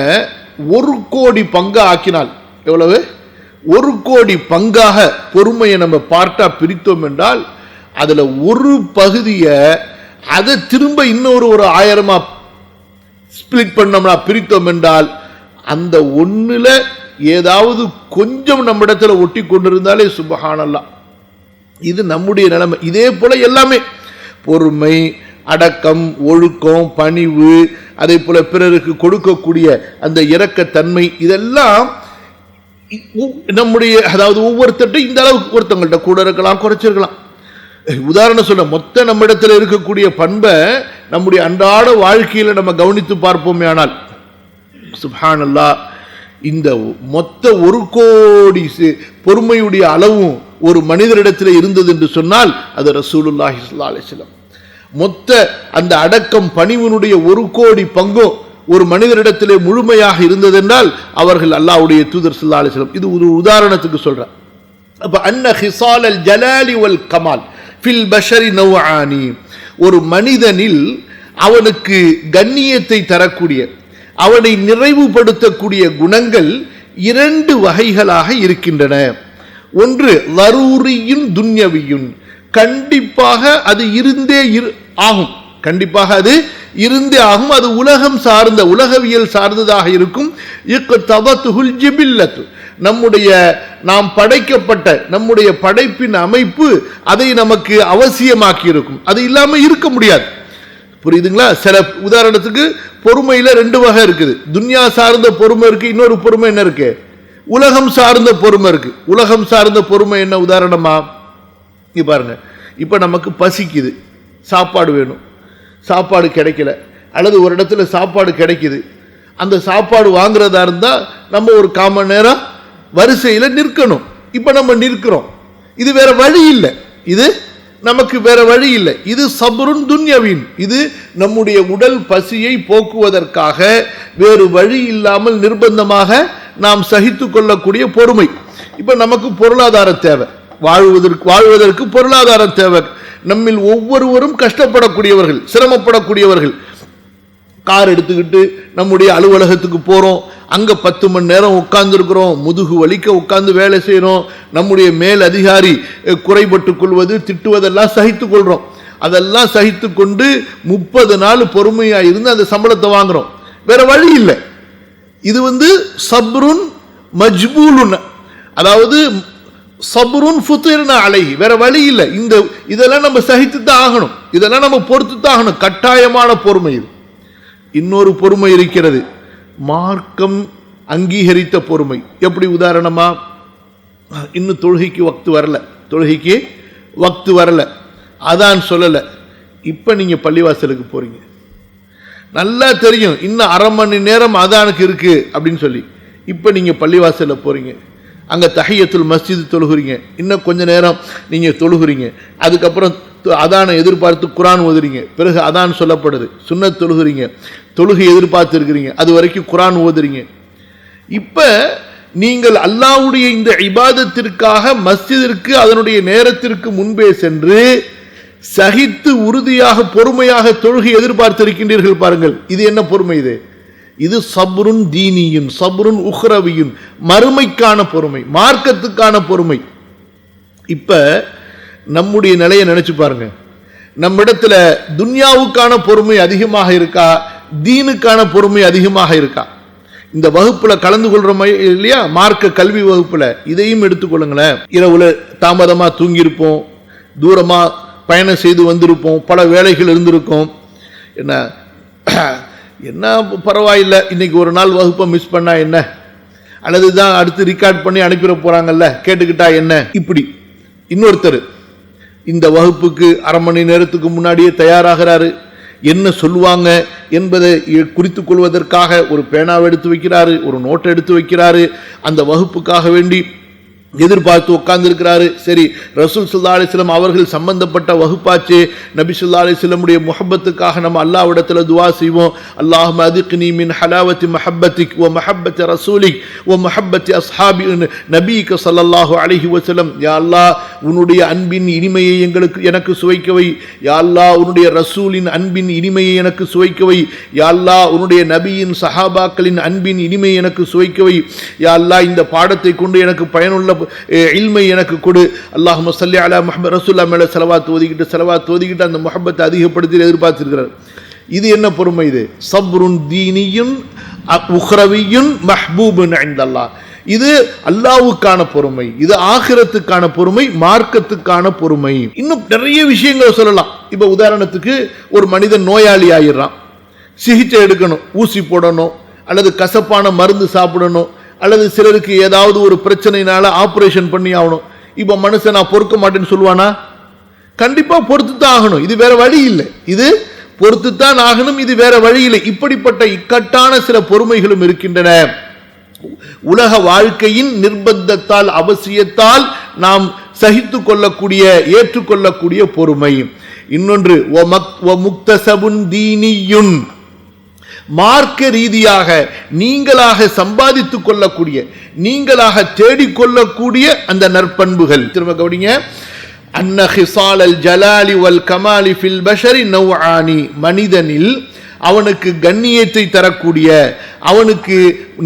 1 கோடி பங்கா ஆக்கினால் எவ்வளவு, 1 கோடி பங்காக பொறுமையை நம்ம பார்ட்டா பிரித்தோம் என்றால், அதுல ஒரு பகுதியை அதை திரும்ப இன்னொரு 1000 ஸ்பிளிட் பண்ணோம்னா, பிரித்தோம் என்றால், அந்த ஒண்ணுல ஏதாவது கொஞ்சம் நம்ம இடத்துல ஒட்டி கொண்டிருந்தாலே சுப்ஹானல்லாஹ், இது நம்முடைய நிலைமை. இதே போல எல்லாமே, பொறுமை, அடக்கம், ஒழுக்கம், பணிவு, அதே போல பிறருக்கு கொடுக்கக்கூடிய அந்த இரக்கத்தன்மை, இதெல்லாம் நம்முடைய, அதாவது ஒவ்வொருத்தட்டும் இந்த அளவுக்கு, ஒருத்தவங்கள்ட்ட கூட இருக்கலாம், குறைச்சிருக்கலாம். உதாரணம் சொல்ல, மொத்த நம்ம இடத்துல இருக்கக்கூடிய பண்பை நம்முடைய அன்றாட வாழ்க்கையில நம்ம கவனித்து பார்ப்போமே ஆனால், சுப்ஹானல்லாஹ், இந்த மொத்த 1 கோடி பொறுமையுடைய அளவும் ஒரு மனிதரிடத்தில் இருந்தது என்று சொன்னால் அது ரசூலுல்லாஹி ஸல்லல்லாஹு அலைஹி வஸல்லம். மொத்த அந்த அடக்கம் பணிவினுடைய 1 கோடி பங்கும் ஒரு மனிதரிடத்திலே முழுமையாக இருந்தது என்றால் அவர்கள் அல்லாஹ்வுடைய தூதர் ஸல்லல்லாஹு அலைஹி வஸல்லம். இது ஒரு உதாரணத்துக்கு சொல்றேன். அப்ப அன்ன ஹிசால் அல் ஜலாலி வல் கமால் ஃபில் பஷரி நவ்ஆனி, ஒரு மனிதனில் அவனுக்கு கண்ணியத்தை தரக்கூடிய, அவனை நிறைவுபடுத்தக்கூடிய குணங்கள் 2 வகைகளாக இருக்கின்றன. ஒன்று லரூரியும் துன்யவியும், கண்டிப்பாக அது இருந்தே ஆகும், கண்டிப்பாக அது இருந்தே ஆகும், அது உலகம் சார்ந்த, உலகவியல் சார்ந்ததாக இருக்கும். இக்ததத்துல் ஜிபில்லத்து, நாம் படைக்கப்பட்ட நம்முடைய படைப்பின் அமைப்பு அதை நமக்கு அவசியமாக்கி இருக்கும், அது இல்லாமல் இருக்க முடியாது. புரியுதுங்களா? சில உதாரணத்துக்கு பொறுமையில 2 வகை இருக்குது. துன்யா சார்ந்த பொறுமை இருக்கு, இன்னொரு பொறுமை என்ன இருக்கு? உலகம் சார்ந்த பொறுமை இருக்கு. உலகம் சார்ந்த பொறுமை என்ன உதாரணமா? இங்க பாருங்க, இப்ப நமக்கு பசிக்குது, சாப்பாடு வேணும், சாப்பாடு கிடைக்கல, அல்லது ஒரு இடத்துல சாப்பாடு கிடைக்குது, அந்த சாப்பாடு வாங்குறதா இருந்தா நம்ம ஒரு 1/4 மணி நேரம் வரிசையில் நிற்கணும். இப்ப நம்ம நிற்கிறோம், இது வேற வழி இல்லை, இது நமக்கு வேற வழி இல்லை. இது சப்ருன் துன்யவின், இது நம்முடைய உடல் பசியை போக்குவதற்காக வேறு வழி இல்லாமல் நிர்பந்தமாக நாம் சகித்து கொள்ளக்கூடிய பொறுமை. இப்ப நமக்கு பொருளாதார தேவை, வாழ்வதற்கு பொருளாதாரம் தேவை. நம்மில் ஒவ்வொருவரும் கஷ்டப்படக்கூடியவர்கள், சிரமப்படக்கூடியவர்கள். கார் எடுத்துக்கிட்டு நம்முடைய அலுவலகத்துக்கு போறோம், அங்க 10 மணி நேரம் உட்கார்ந்துருக்கிறோம், முதுகு வலிக்க உட்கார்ந்து வேலை செய்யறோம். நம்முடைய மேல் அதிகாரி குறைபட்டுக் கொள்வது, திட்டுவதெல்லாம் சகித்துக் கொள்றோம். அதெல்லாம் சகித்து கொண்டு 30 நாள் பொறுமையா இருந்து அந்த சம்பளத்தை வாங்குறோம். வேற வழி இல்லை. இது சப்ருன் மஜ்பூலுன், அதாவது சப்ருன் ஃபுத்திர்னா அலைஹி, வேற வழி இல்லை. இதெல்லாம் நம்ம சகித்து தான் ஆகணும், இதெல்லாம் நம்ம பொறுத்து தான் ஆகணும். கட்டாயமான பொறுமை இது. இன்னொரு பொறுமை இருக்கிறது, மார்க்கம் அங்கீகரித்த பொறுமை. எப்படி? உதாரணமா, இன்னும் தொழுகைக்கு வக்து வரல, அதான் சொல்லல, இப்ப நீங்க பள்ளிவாசலுக்கு போறீங்க, நல்லா தெரியும் இன்னும் 1/2 மணி நேரம் அதானுக்கு இருக்கு அப்படின்னு சொல்லி, இப்ப நீங்க பள்ளிவாசல்ல போறீங்க, அங்க தஹியத்துல் மஸ்ஜித் தொழுகிறீங்க, இன்னும் கொஞ்ச நேரம் நீங்க தொழுகிறீங்க, அதுக்கப்புறம் அதானை எதிர்பார்த்து குரான் ஓதுறீங்க, பிறகு அதான் சொல்லப்படுது, சுன்னத் தொழுகிறீங்க, தொழுகை எதிர்பார்த்து இருக்கிறீங்க, அது வரைக்கும் குரான் ஓதுறீங்க. இப்ப நீங்கள் அல்லாஹ்வுடைய இந்த இபாதத்திற்காக மஸ்ஜிதிற்கு அதனுடைய நேரத்திற்கு முன்பே சென்று சகித்து உறுதியாக பொறுமையாக தொழுகை எதிர்பார்த்திருக்கின்றீர்கள். பாருங்கள், இது என்ன பொறுமை? இது சப்ருன் தீனியும் சப்ருன் உஹ்ரவியும், மறுமைக்கான பொறுமை, மார்க்கத்துக்கான பொறுமை. இப்ப நம்முடைய நிலையை நினைச்சு பாருங்க, நம்மிடத்துல துன்யாவுக்கான பொறுமை அதிகமாக இருக்கா, தீனுக்கான பொறுமை அதிகமாக இருக்கா? இந்த வகுப்புல கலந்து கொள்றோம் இல்லையா, மார்க்க கல்வி வகுப்புல, இதையும் எடுத்துக்கொள்ளுங்களேன். இரவுல தாமதமா தூங்கியிருப்போம், தூரமா பயணம் செய்து வந்திருப்போம், பல வேலைகள் இருந்திருக்கும். என்ன பரவாயில்லை, இன்னைக்கு ஒரு நாள் வகுப்பை மிஸ் பண்ணா என்ன, அல்லது தான் அடுத்து ரெக்கார்ட் பண்ணி அனுப்பிட போறாங்கல்ல, கேட்டுக்கிட்டா என்ன. இப்படி இன்னொருத்தர் இந்த வகுப்புக்கு 1/2 மணி நேரத்துக்கு முன்னாடியே தயாராகிறாரு, என்ன சொல்லுவாங்க என்பதை குறித்துக் கொள்வதற்காக ஒரு பேனாவை எடுத்து வைக்கிறாரு, ஒரு நோட்டை எடுத்து வைக்கிறாரு, அந்த வகுப்புக்காக வேண்டி எதிர்பார்த்து உட்கார்ந்து இருக்கிறாரு. சரி, ரசூல் ஸல்லல்லாஹு அலைஹி வஸல்லம் அவர்கள் சம்பந்தப்பட்ட வகுப்பாச்சே, நபி ஸல்லல்லாஹு அலைஹி வஸல்லமுடைய முஹப்பத்துக்காக நம்ம அல்லாஹ்விடத்துல துஆ செய்வோம். அல்லாஹும்ம அதிக்னி மின் ஹலாவத்தி மஹப்பத்திக் வ மஹப்பத்தி ரசூலிக் வ மஹப்பத்தி அஸ்ஹாபி நபியிக ஸல்லல்லாஹு அலைஹி வஸல்லம். யா அல்லாஹ், உன்னுடைய அன்பின் இனிமையை எனக்கு சுவைக்க வை. யா அல்லாஹ், உன்னுடைய ரசூலின் அன்பின் இனிமையை எனக்கு சுவைக்க வை. யா அல்லாஹ், உன்னுடைய நபியின் சஹாபாக்களின் அன்பின் இனிமையை எனக்கு சுவைக்க வை. யா அல்லாஹ், இந்த பாடத்தை கொண்டு எனக்கு பயனுள்ள இல்மை எனக்கு கொடு. அல்லாஹும்ம ஸல்லி அலா முஹம்மது ரசூலுல்லாஹ் மேல ஸலவாத் ஓதிக்கிட்டு அந்த முஹப்பத்தை அதிகப்படுத்தி எதிர்பார்த்திருக்கிறார். இது என்ன பொறுமை? இது சப்ருன் தீனியுன் உஹ்ரவியுன் மஹ்பூபுன் இன்தல்லாஹ். இது அல்லாஹ்வுக்கான பொறுமை, இது ஆகிரத்துக்கான பொறுமை, மார்க்கத்துக்கான பொறுமை. இன்னும் நிறைய விஷயங்களை சொல்லலாம். இப்ப உதாரணத்துக்கு ஒரு மனிதன் நோயாளி ஆயிடுறான், சிகிச்சை எடுக்கணும், ஊசி போடணும், அல்லது கசப்பான மருந்து சாப்பிடணும், அல்லது சிலருக்கு ஏதாவது ஒரு பிரச்சனைனால ஆபரேஷன் பண்ணி ஆகணும். இப்ப மனுஷன் நான் பொறுக்க மாட்டேன்னு சொல்லுவானா? கண்டிப்பா பொறுத்துத்தான் ஆகணும், இது வேற வழி இல்லை, இது பொறுத்துத்தான் ஆகணும், இது வேற வழி இல்லை. இப்படிப்பட்ட இக்கட்டான சில பொறுமைகளும் இருக்கின்றன. உலக வாழ்க்கையின் நிர்பந்தத்தால், அவசியத்தால் நாம் சகித்து கொள்ளக்கூடிய, ஏற்றுக்கொள்ளக்கூடிய பொறுமை. இன்னொன்று முக்தசபுன் தீனியுன், மார்க்க ரீதியாக நீங்களாக சம்பாதித்துக் கொள்ளக்கூடிய, நீங்களாக தேடிக்கொள்ளக்கூடிய அந்த நற்பண்புகள். திரும்ப கவனிங்க, அன்ன ஹிசால் அல் ஜலாலி வல் கமாலி ஃபில் பஷரி நவ்ஆனி, மனிதனில் அவனுக்கு கண்ணியத்தை தரக்கூடிய, அவனுக்கு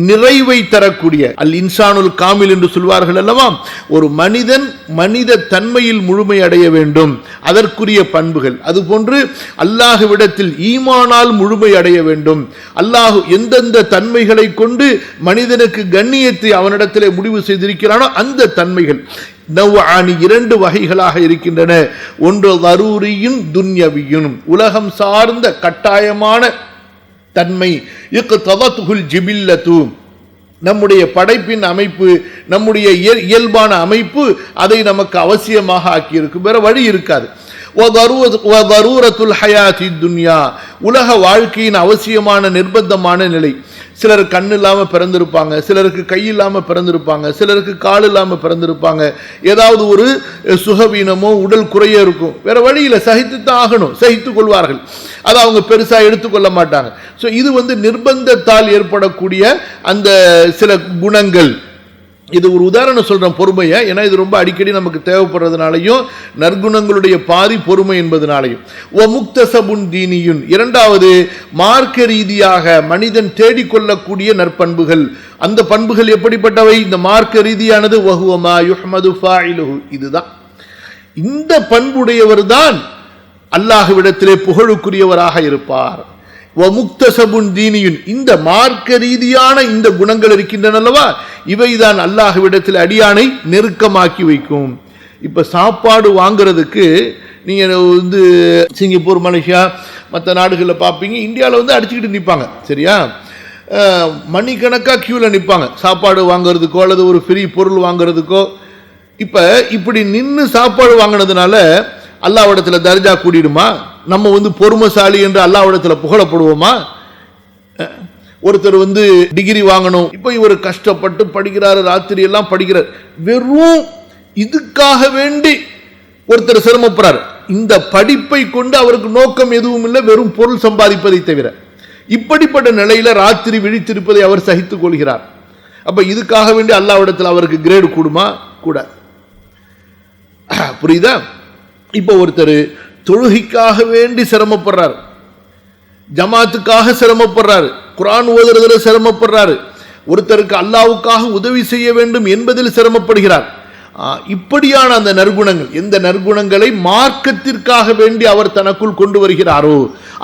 நிறைவை தரக்கூடிய, அல் இன்சானுல் காமில் என்று சொல்வார்கள் அல்லவா, ஒரு மனிதன் மனித தன்மையில் முழுமை அடைய வேண்டும், அதற்குரிய பண்புகள். அதுபோன்று அல்லாஹ்விடத்தில் ஈமானால் முழுமை அடைய வேண்டும். அல்லாஹ் எந்தெந்த தன்மைகளை கொண்டு மனிதனுக்கு கண்ணியத்தை அவனிடத்திலே முடிவு செய்திருக்கிறானோ அந்த தன்மைகள் நவ்ஆனி இரண்டு வகைகளாக இருக்கின்றன. ஒன்று தரூரியும் துன்யவியும், உலகம் சார்ந்த கட்டாயமான தன்மை, இக்ததத்ஹுல் ஜிபில்லத்து, நம்முடைய படைப்பின் அமைப்பு, நம்முடைய இயல்பான அமைப்பு அதை நமக்கு அவசியமாக ஆக்கியிருக்கு, வேற வழி இருக்காது. வதரூரத்துல் ஹயாத்தி துன்யா, உலக வாழ்க்கையின் அவசியமான நிர்பந்தமான நிலை. சிலர் கண் இல்லாமல் பிறந்திருப்பாங்க, சிலருக்கு கை இல்லாமல் பிறந்திருப்பாங்க, சிலருக்கு கால் இல்லாமல் பிறந்திருப்பாங்க, ஏதாவது ஒரு சுகவீனமோ உடல் குறைய இருக்கும், வேற வழியில் சகித்துத்தான் ஆகணும், சகித்துக் கொள்வார்கள், அதை அவங்க பெருசாக எடுத்துக்கொள்ள மாட்டாங்க. ஸோ இது நிர்பந்தத்தால் ஏற்படக்கூடிய அந்த சில குணங்கள். இது ஒரு உதாரணம் சொல்றேன் பொறுமையை, ஏன்னா இது ரொம்ப அடிக்கடி நமக்கு தேவைப்படுறதுனாலையும் நற்குணங்களுடைய பாதி பொறுமை என்பதனாலையும். ஓ முக்தசபுன் தீனியுன், இரண்டாவது மார்க்க ரீதியாக மனிதன் தேடிக்கொள்ளக்கூடிய நற்பண்புகள். அந்த பண்புகள் எப்படிப்பட்டவை? இந்த மார்க்க ரீதியானது வஹுவமா யுஹ்மது ஃபாயிலுஹு, இதுதான். இந்த பண்புடையவர் தான் அல்லாஹ்விடத்திலே புகழுக்குரியவராக இருப்பார். முக்தசபுன் தீனியுன், இந்த மார்க்க ரீதியான இந்த குணங்கள் இருக்கின்றன அல்லவா, இவைதான் அல்லாஹ்விடத்தில் அடியானை நெருக்கமாக்கி வைக்கும். இப்ப சாப்பாடு வாங்குறதுக்கு நீங்க சிங்கப்பூர், மலேசியா, மற்ற நாடுகளில் பார்ப்பீங்க, இந்தியாவில் அடிச்சுக்கிட்டு நிற்பாங்க, சரியா, மணிக்கணக்காக கியூவில் நிற்பாங்க சாப்பாடு வாங்குறதுக்கோ அல்லது ஒரு ஃப்ரீ பொருள் வாங்குறதுக்கோ. இப்ப இப்படி நின்று சாப்பாடு வாங்கினதுனால அல்லாஹ்விடத்தில் தர்ஜா கூடிடுமா? நம்ம பொறுமைசாலி என்று அல்லாஹ்விடத்தில் புகழப்படுவோமா? ஒருத்தர் டிகிரி வாங்கணும், இப்போ இவர் கஷ்டப்பட்டு படிக்கிறாரு, ராத்திரி எல்லாம் படிக்கிறார், வெறும் இதுக்காக வேண்டி ஒருத்தர் சிரமப்படுறார். இந்த படிப்பை கொண்டு அவருக்கு நோக்கம் எதுவும் இல்லை, வெறும் பொருள் சம்பாதிப்பதை தவிர. இப்படிப்பட்ட நிலையில ராத்திரி விழித்திருப்பதை அவர் சகித்துக் கொள்கிறார். அப்ப இதுக்காக வேண்டி அல்லாஹ்விடத்தில் அவருக்கு கிரேடு கூடுமா? கூடாது. புரியுதா? இப்போ ஒருத்தர் தொழுகைக்காக வேண்டி சிரமப்படுறார், ஜமாத்துக்காக சிரமப்படுறாரு, குர்ஆன் ஓதுறதுல சிரமப்படுறாரு, ஒருத்தருக்கு அல்லாஹ்வுக்காக உதவி செய்ய வேண்டும் என்பதில் சிரமப்படுகிறார். இப்படியான அந்த நற்குணங்கள், எந்த நற்குணங்களை மார்க்கத்திற்காக வேண்டி அவர் தனக்குள் கொண்டு வருகிறாரோ,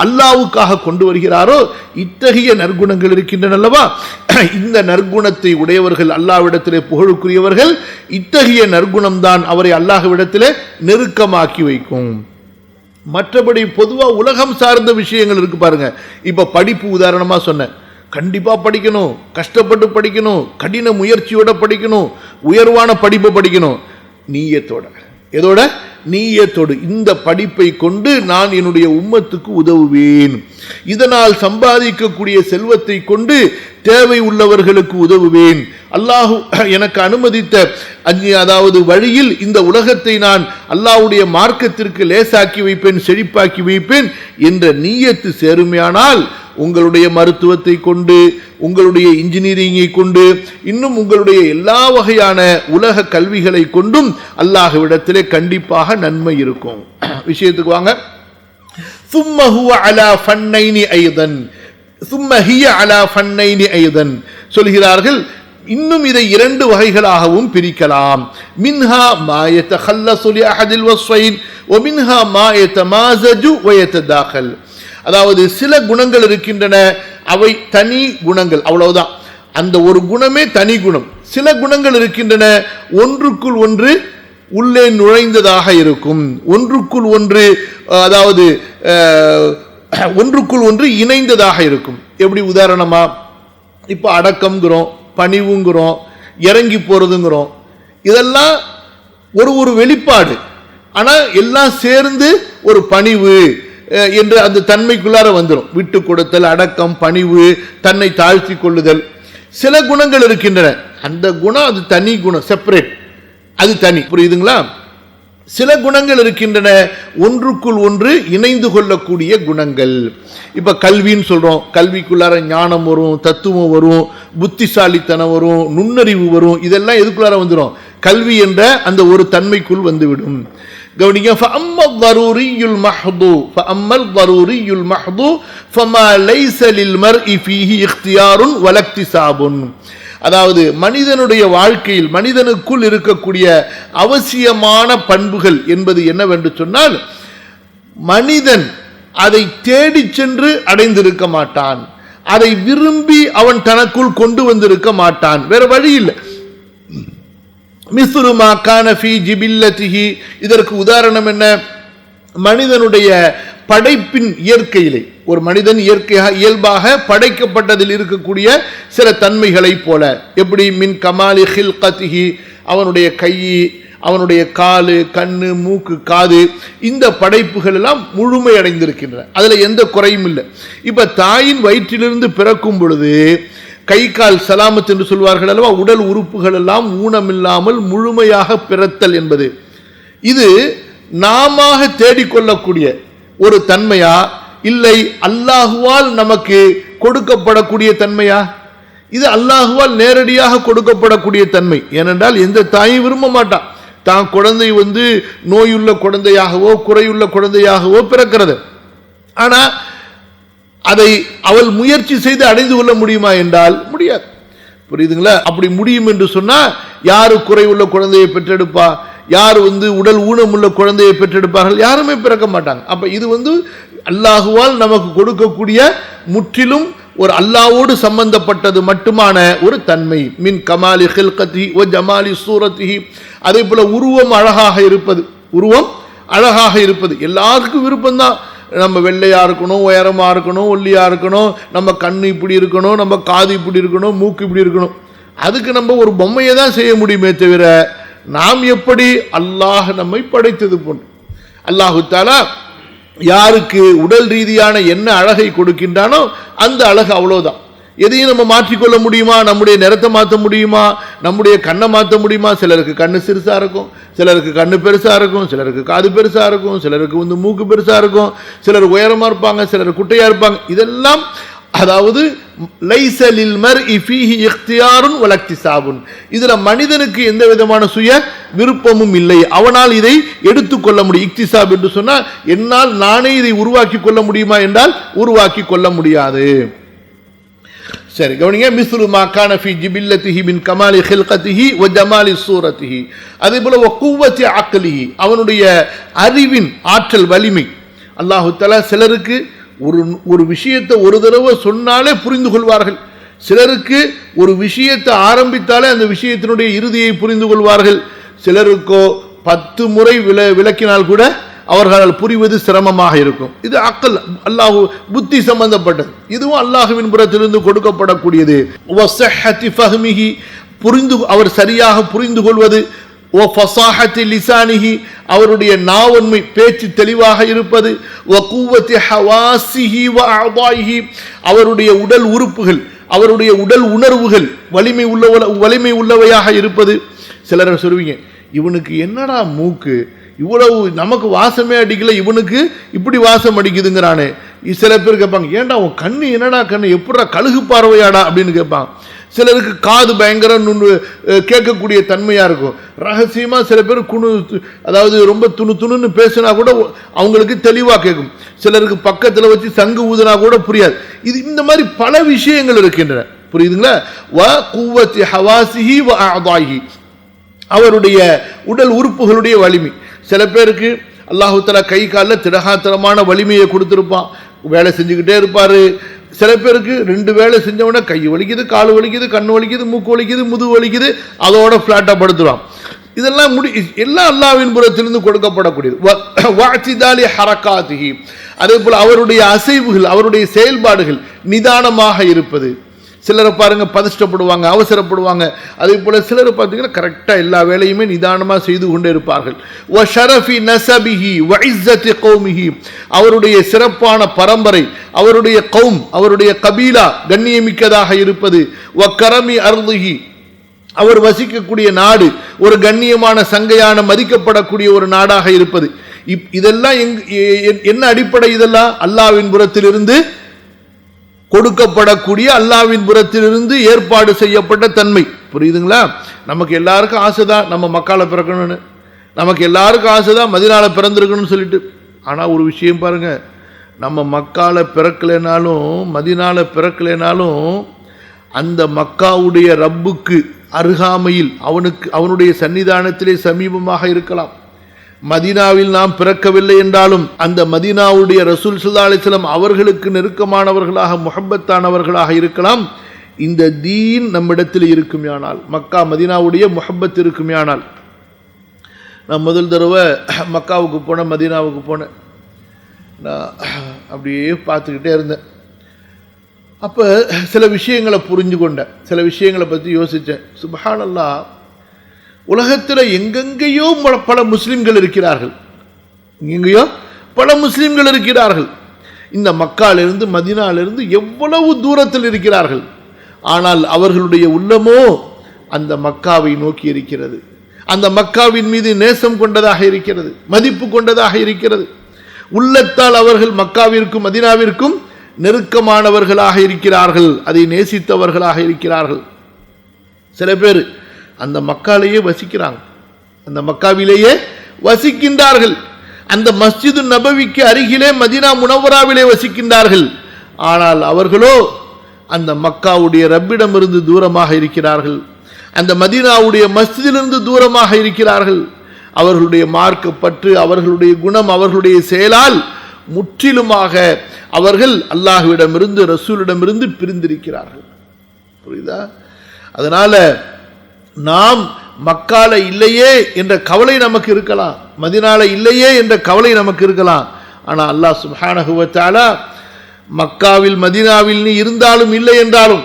அல்லாஹ்வுக்காக கொண்டு வருகிறாரோ, இத்தகைய நற்குணங்கள் இருக்கின்றன அல்லவா. இந்த நற்குணத்தை உடையவர்கள் அல்லாஹ்விடத்திலே புகழுக்குரியவர்கள். இத்தகைய நற்குணம் தான் அவரை அல்லாஹ்விடத்திலே நெருக்கமாக்கி வைக்கும். மற்றபடி பொதுவாக உலகம் சார்ந்த விஷயங்கள் இருக்கு பாருங்க. இப்ப படிப்பு உதாரணமா சொன்னேன். கண்டிப்பா படிக்கணும், கஷ்டப்பட்டு படிக்கணும், கடின முயற்சியோட படிக்கணும், உயர்வான படிப்பை படிக்கணும், நீயத்தோட. எதோட? நீயத்தோடு. இந்த படிப்பை கொண்டு நான் என்னுடைய உம்மத்துக்கு உதவுவேன், இதனால் சம்பாதிக்கக்கூடிய செல்வத்தை கொண்டு தேவை உள்ளவர்களுக்கு உதவுவேன், அல்லாஹ் எனக்கு அனுமதித்த அதாவது வழியில் இந்த உலகத்தை நான் அல்லாஹ்வுடைய மார்க்கத்திற்கு லேசாக்கி வைப்பேன், செழிப்பாக்கி வைப்பேன் என்ற நீயத்து சேருமையானால் உங்களுடைய மருத்துவத்தை கொண்டு, உங்களுடைய இன்ஜினியரிங்கை கொண்டு, இன்னும் உங்களுடைய எல்லா வகையான உலக கல்விகளை கொண்டும் அல்லாஹ்விடத்திலே கண்டிப்பாக நன்மை இருக்கும். விஷயத்துக்கு வாங்க. ثم هو على فنين ايضا ثم هي على فنين ايضا சொல்கிறார்கள். இன்னும் இதை இரண்டு வகைகளாகவும் பிரிக்கலாம். மின்ஹா மா யதخلص لاحد الوصفين ومنها ما يتمازج ويتداخل. அதாவது சில குணங்கள் இருக்கின்றன, அவை தனி குணங்கள், அவ்வளவுதான். அந்த ஒரு குணமே தனி குணம். சில குணங்கள் இருக்கின்றன, ஒன்றுக்குள் ஒன்று உள்ளே நுழைந்ததாக இருக்கும், ஒன்றுக்குள் ஒன்று, அதாவது ஒன்றுக்குள் ஒன்று இணைந்ததாக இருக்கும். எப்படி? உதாரணமா இப்ப அடக்கம்ங்கிறோம், பணிவுங்கிறோம், இறங்கி போறதுங்கிறோம், இதெல்லாம் ஒரு வெளிப்பாடு. ஆனா எல்லாம் சேர்ந்து ஒரு பணிவு என்று அந்த தன்மைக்குள்ளார வந்துடும். விட்டு கொடுத்தல், அடக்கம், பணிவு, தன்னை தாழ்த்தி கொள்ளுதல். சில குணங்கள் இருக்கின்றன, அந்த குணம் அது தனி குணம், செப்பரேட், அது தனி. புரியுதுங்களா? சில குணங்கள் இருக்கின்றன, ஒன்றுக்குள் ஒன்று இணைந்து கொள்ளக்கூடிய குணங்கள். இப்ப கல்வின்னு சொல்றோம், கல்விக்குள்ளார ஞானம் வரும், தத்துவம் வரும், புத்திசாலித்தனம் வரும், நுண்ணறிவு வரும். இதெல்லாம் எதுக்குள்ளார வந்துடும்? கல்வி என்ற அந்த ஒரு தன்மைக்குள் வந்துவிடும். கவனிங்க, ஃபஅம்மல் ضرورியுல் மஹ்து ஃபஅம்மல் ضرورியுல் மஹ்து ஃபமா லைஸ லில் மர்இ ஃபீஹி இக்தியாருன் வலக்திசாபுன். அதாவது மனிதனுடைய வாழ்க்கையில் மனிதனுக்குள் இருக்கக்கூடிய அவசியமான பண்புகள் என்பது என்னவென்று சொன்னால், மனிதன் அதை தேடி சென்று அடைந்திருக்க மாட்டான், அதை விரும்பி அவன் தனக்குள் கொண்டு வந்திருக்க மாட்டான், வேற வழி இல்லை. மிஸ்ரு மா கான ஃபீ ஜிபில்லதிஹி, இதற்கு உதாரணம் என்ன? மனிதனுடைய படைப்பின் இயற்கையிலே, ஒரு மனிதன் இயல்பாக படைக்கப்பட்டதில் இருக்கக்கூடிய சில தன்மைகளை போல. எப்படி? மின் கமாலி ஹில்கதிஹி, அவனுடைய கை, அவனுடைய காலு, கண்ணு, மூக்கு, காது, இந்த படைப்புகள் எல்லாம் முழுமை அடைந்திருக்கின்றன, அதுல எந்த குறையும் இல்லை. இப்ப தாயின் வயிற்றிலிருந்து பிறக்கும் பொழுது கை கால் சலாமத் என்று சொல்வார்கள் அல்லவா, உடல் உறுப்புகள் எல்லாம் ஊனமில்லாமல் முழுமையாக பிறத்தல் என்பது, இது நாம தேடிக்கொள்ளக்கூடிய ஒரு தன்மையா, இல்லை அல்லாஹுவால் நமக்கு கொடுக்கப்படக்கூடிய தன்மையா? இது அல்லாஹுவால் நேரடியாக கொடுக்கப்படக்கூடிய தன்மை. ஏனென்றால் எந்த தாயும் விரும்ப மாட்டான் தான் குழந்தை நோயுள்ள குழந்தையாகவோ குறையுள்ள குழந்தையாகவோ பிறக்கிறது. ஆனா அதை அவள் முயற்சி செய்து அடைந்து கொள்ள முடியுமா என்றால் முடியாது. புரியுதுங்களா? அப்படி முடியும் என்று சொன்னா யாரு குறையுள்ள குழந்தையை பெற்றெடுப்பா? யார் உடல் ஊனமுள்ள குழந்தையை பெற்றெடுப்பார்கள்? யாருமே பிறக்க மாட்டாங்க. அப்ப இது அல்லாஹுவால் நமக்கு கொடுக்கக்கூடிய முற்றிலும் ஒரு அல்லாஹ்வோடு சம்பந்தப்பட்டது மட்டுமான ஒரு தன்மை. மின் கமாலி ஹில்கதி வ ஜமாலி சூரத்திஹி, அதே போல உருவம் அழகாக இருப்பது. உருவம் அழகாக இருப்பது எல்லாருக்கும் விருப்பம்தான். நம்ம வெள்ளையா இருக்கணும், உயரமா இருக்கணும், ஒல்லியா இருக்கணும், நம்ம கண்ணு இப்படி இருக்கணும், நம்ம காது இப்படி இருக்கணும், மூக்கு இப்படி இருக்கணும். அதுக்கு நம்ம ஒரு பொம்மையை தான் செய்ய முடியுமே தவிர, நாம் எப்படி அல்லாஹ் நம்மை படைத்தது போன்று அல்லாஹு தஆலா யாருக்கு உடல் ரீதியான என்ன அழகை கொடுக்கின்றானோ அந்த அழகு அவ்வளவுதான். எதையும் நம்ம மாற்றிக்கொள்ள முடியுமா? நம்முடைய நிறத்தை மாற்ற முடியுமா? நம்முடைய கண்ணை மாற்ற முடியுமா? சிலருக்கு கண்ணு சிறுசா இருக்கும், சிலருக்கு கண்ணு பெருசா இருக்கும், சிலருக்கு காது பெருசா இருக்கும், சிலருக்கு மூக்கு பெருசா இருக்கும், சிலர் உயரமா இருப்பாங்க, சிலர் குட்டையா இருப்பாங்க. இதெல்லாம் அதாவது லைஸ லில் மர்இ ஃபீஹி இக்தியாருன் வலக்திசாபுன், இதுல மனிதனுக்கு எந்த விதமான சுய விருப்பமும் இல்லை, அவனால் இதை எடுத்துக்கொள்ள முடியும். இக்திசாப் என்று சொன்னால் என்னால் நானே இதை உருவாக்கி கொள்ள முடியுமா என்றால் உருவாக்கி கொள்ள முடியாது. சரி, கவனிங்க. மிஸ்ரு மா கான ஃபீ ஜிபில்லதிஹி மின் கமாலி ஹில்கதிஹி வ ஜமாலி சூரத்திஹி, அதே போல வ குவ்வத்தி அக்லிஹி, அவனுடைய அறிவின் ஆற்றல் வலிமை. அல்லாஹு தஆலா சிலருக்கு ஒரு விஷயத்தை ஒரு தடவை சொன்னாலே புரிந்து கொள்வார்கள், சிலருக்கு ஒரு விஷயத்தை ஆரம்பித்தாலே அந்த விஷயத்தினுடைய இறுதியை புரிந்து கொள்வார்கள், சிலருக்கோ 10 முறை விளக்கினால் கூட அவர்களால் புரிவது சிரமமாக இருக்கும். இது அக்கல், அல்லாஹ் புத்தி சம்பந்தப்பட்டது. இதுவும் அல்லாஹ்வின் புறத்திலிருந்து கொடுக்கப்படக்கூடியது. அவர் சரியாக புரிந்து கொள்வது. அவருடைய நாவன்மை, பேச்சு தெளிவாக இருப்பது. அவருடைய உடல் உறுப்புகள், அவருடைய உடல் உணர்வுகள் வலிமை உள்ளவையாக இருப்பது. சிலர் சொல்லுவீங்க, இவனுக்கு என்னடா மூக்கு, இவ்வளவு நமக்கு வாசமே அடிக்கல, இவனுக்கு இப்படி வாசம் அடிக்குதுங்கிறானே. சில பேர் கேட்பாங்க, ஏன்டா உன் கண்ணு என்னடா கண்ணு, எப்படா கழுகு பார்வையாடா அப்படின்னு கேட்பாங்க. சிலருக்கு காது பயங்கர கேட்கக்கூடிய தன்மையா இருக்கும், ரகசியமா சில பேர் அதாவது ரொம்ப துணுன்னு பேசினா கூட அவங்களுக்கு தெளிவா கேட்கும், சிலருக்கு பக்கத்துல வச்சு சங்கு ஊதுனா கூட புரியாது. இது இந்த மாதிரி பல விஷயங்கள் இருக்கின்றன. புரியுதுங்களா? வ குவ்வத்தி ஹவாசிஹி வ அஅதாஹி, அவருடைய உடல் உறுப்புகளுடைய வலிமை. சில பேருக்கு அல்லாஹு தஆலா கை காலில் திடகாத்திரமான வலிமையை கொடுத்திருப்பான், வேலை செஞ்சுக்கிட்டே இருப்பாரு. சில பேருக்கு 2 வேலை செஞ்சவன கை வலிக்குது, கால் வலிக்குது, கண்ணு வலிக்குது, மூக்கு வலிக்குது, முதுகு வலிக்குது, அதோட பிளாட்டா படுத்துவான். இதெல்லாம் எல்லாம் அல்லாஹ்வின் புறத்திலிருந்து கொடுக்கப்படக்கூடியது. வஅ்திதாலி ஹரகாத்திஹி, அதே போல அவருடைய அசைவுகள், அவருடைய செயல்பாடுகள் நிதானமாக இருப்பது. சிலரை பாருங்க பதஷ்டப்படுவாங்க, அவசரப்படுவாங்க. அதே போல சிலர் பார்த்தீங்கன்னா கரெக்டா எல்லா வேலையுமே நிதானமா செய்து கொண்டே இருப்பார்கள். வ ஷரஃபி நஸபிஹி வ இஸ்ஸத்தி கௌமிஹி, அவருடைய சிறப்பான பரம்பரை, அவருடைய கௌம், அவருடைய கபீலா கண்ணியமிக்கதாக இருப்பது. வ கரமி அர்திஹி, அவர் வசிக்கக்கூடிய நாடு ஒரு கண்ணியமான சங்கையான மதிக்கப்படக்கூடிய ஒரு நாடாக இருப்பது. இதெல்லாம் என்ன அடிப்படை? இதெல்லாம் அல்லாஹ்வின் புறத்திலிருந்து கொடுக்கப்படக்கூடிய, அல்லாஹ்வின் புறத்திலிருந்து ஏற்பாடு செய்யப்பட்ட தன்மை. புரியுதுங்களா? நமக்கு எல்லாருக்கும் ஆசைதான் நம்ம மக்கால பிறக்கணும்னு, நமக்கு எல்லாருக்கும் ஆசை தான் மதீனால பிறந்திருக்கணும்னு சொல்லிட்டு. ஆனால் ஒரு விஷயம் பாருங்க, நம்ம மக்கால பிறக்கலைனாலும் மதீனால பிறக்கலைனாலும் அந்த மக்காவுடைய ரப்புக்கு அருகாமையில் அவனுடைய சன்னிதானத்திலே சமீபமாக இருக்கலாம். மதீனாவில் நாம் பிறக்கவில்லை என்றாலும் அந்த மதீனாவுடைய ரசூல் ஸல்லல்லாஹு அலைஹி வஸல்லம் அவர்களுக்கு நெருக்கமானவர்களாக முஹப்பத்தானவர்களாக இருக்கலாம். இந்த தீன் நம்மிடத்தில் இருக்குமானால், மக்கா மதீனாவுடைய முஹப்பத் இருக்குமானால். நான் முதல் தடவை மக்காவுக்கு போனேன், மதீனாவுக்கு போனேன். நான் அப்படியே பார்த்துக்கிட்டே இருந்தேன். அப்போ சில விஷயங்களை புரிஞ்சு கொண்டேன், சில விஷயங்களை பற்றி யோசித்தேன். சுப்ஹானல்லாஹ், உலகத்தில் எங்கெங்கேயோ பல முஸ்லீம்கள் இருக்கிறார்கள், எங்கெங்கேயோ பல முஸ்லீம்கள் இருக்கிறார்கள். இந்த மக்காலிருந்து மதீனாவிலிருந்து எவ்வளவு தூரத்தில் இருக்கிறார்கள். ஆனால் அவர்களுடைய உள்ளமோ அந்த மக்காவை நோக்கி இருக்கிறது, அந்த மக்காவின் மீது நேசம் கொண்டதாக இருக்கிறது, மதிப்பு கொண்டதாக இருக்கிறது. உள்ளத்தால் அவர்கள் மக்காவிற்கும் மதீனாவிற்கும் நெருக்கமானவர்களாக இருக்கிறார்கள், அதை நேசித்தவர்களாக இருக்கிறார்கள். சில பேர் அந்த மக்காலேயே வசிக்கிறாங்க, அந்த மக்காவிலேயே வசிக்கின்றார்கள். அந்த மஸ்ஜிது நபவிக்கு அருகிலே மதீனா முனவராவிலே வசிக்கின்றார்கள். ஆனால் அவர்களோ அந்த மக்காவுடைய ரப்பிடமிருந்து தூரமாக இருக்கிறார்கள், அந்த மதீனாவுடைய மஸ்ஜிதிலிருந்து தூரமாக இருக்கிறார்கள். அவர்களுடைய மார்க்கப்பற்று, அவர்களுடைய குணம், அவர்களுடைய செயலால் முற்றிலுமாக அவர்கள் அல்லாஹ்விடமிருந்து ரசூலிடமிருந்து பிரிந்திருக்கிறார்கள். புரியுதா? அதனால நாம் மக்கால இல்லையே என்ற கவலை நமக்கு இருக்கலாம், மதீனால இல்லையே என்ற கவலை நமக்கு இருக்கலாம். ஆனால் அல்லாஹ் சுப்ஹானஹு வ தஆலா மக்காவில் மதீனாவில் நீ இருந்தாலும் இல்லை என்றாலும்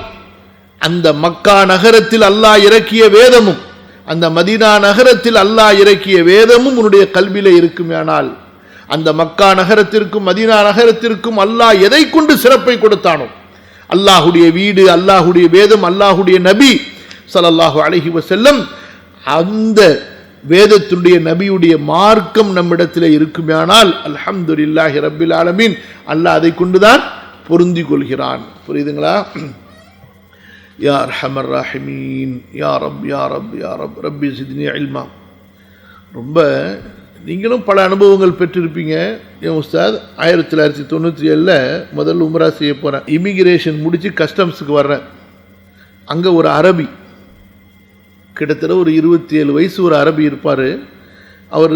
அந்த மக்கா நகரத்தில் அல்லாஹ் இறக்கிய வேதமும் அந்த மதீனா நகரத்தில் அல்லாஹ் இறக்கிய வேதமும் உன்னுடைய கல்வியிலே இருக்குமானால், அந்த மக்கா நகரத்திற்கும் மதீனா நகரத்திற்கும் அல்லாஹ் எதை கொண்டு சிறப்பை கொடுத்தானோ, அல்லாஹுடைய வீடு, அல்லாஹுடைய வேதம், அல்லாஹுடைய நபி ஸல்லல்லாஹு அலைஹி வஸல்லம், அந்த வேதத்துடைய நபியுடைய மார்க்கம் நம்மிடத்தில் இருக்குமானால் அல்ஹம்துலில்லாஹி ரப்பில் ஆலமீன், அல்லாஹ் அதை கொண்டுதான் பொருந்தி கொள்கிறான். புரியுதுங்களா? யா அர்ஹமர் ராஹிமீன், யா ரப் யா ரப் யா ரப் ரப்பி ஸித்னி இல்மா. ரொம்ப நீங்களும் பல அனுபவங்கள் பெற்றிருப்பீங்க. என் உஸ்தாத் 1997 முதல் உம்ரா செய்ய போகிறேன். இமிகிரேஷன் முடித்து கஸ்டம்ஸுக்கு வர்றேன். அங்கே ஒரு அரபி, கிட்டத்தட்ட ஒரு 27 வயசு ஒரு அரபி இருப்பார். அவர்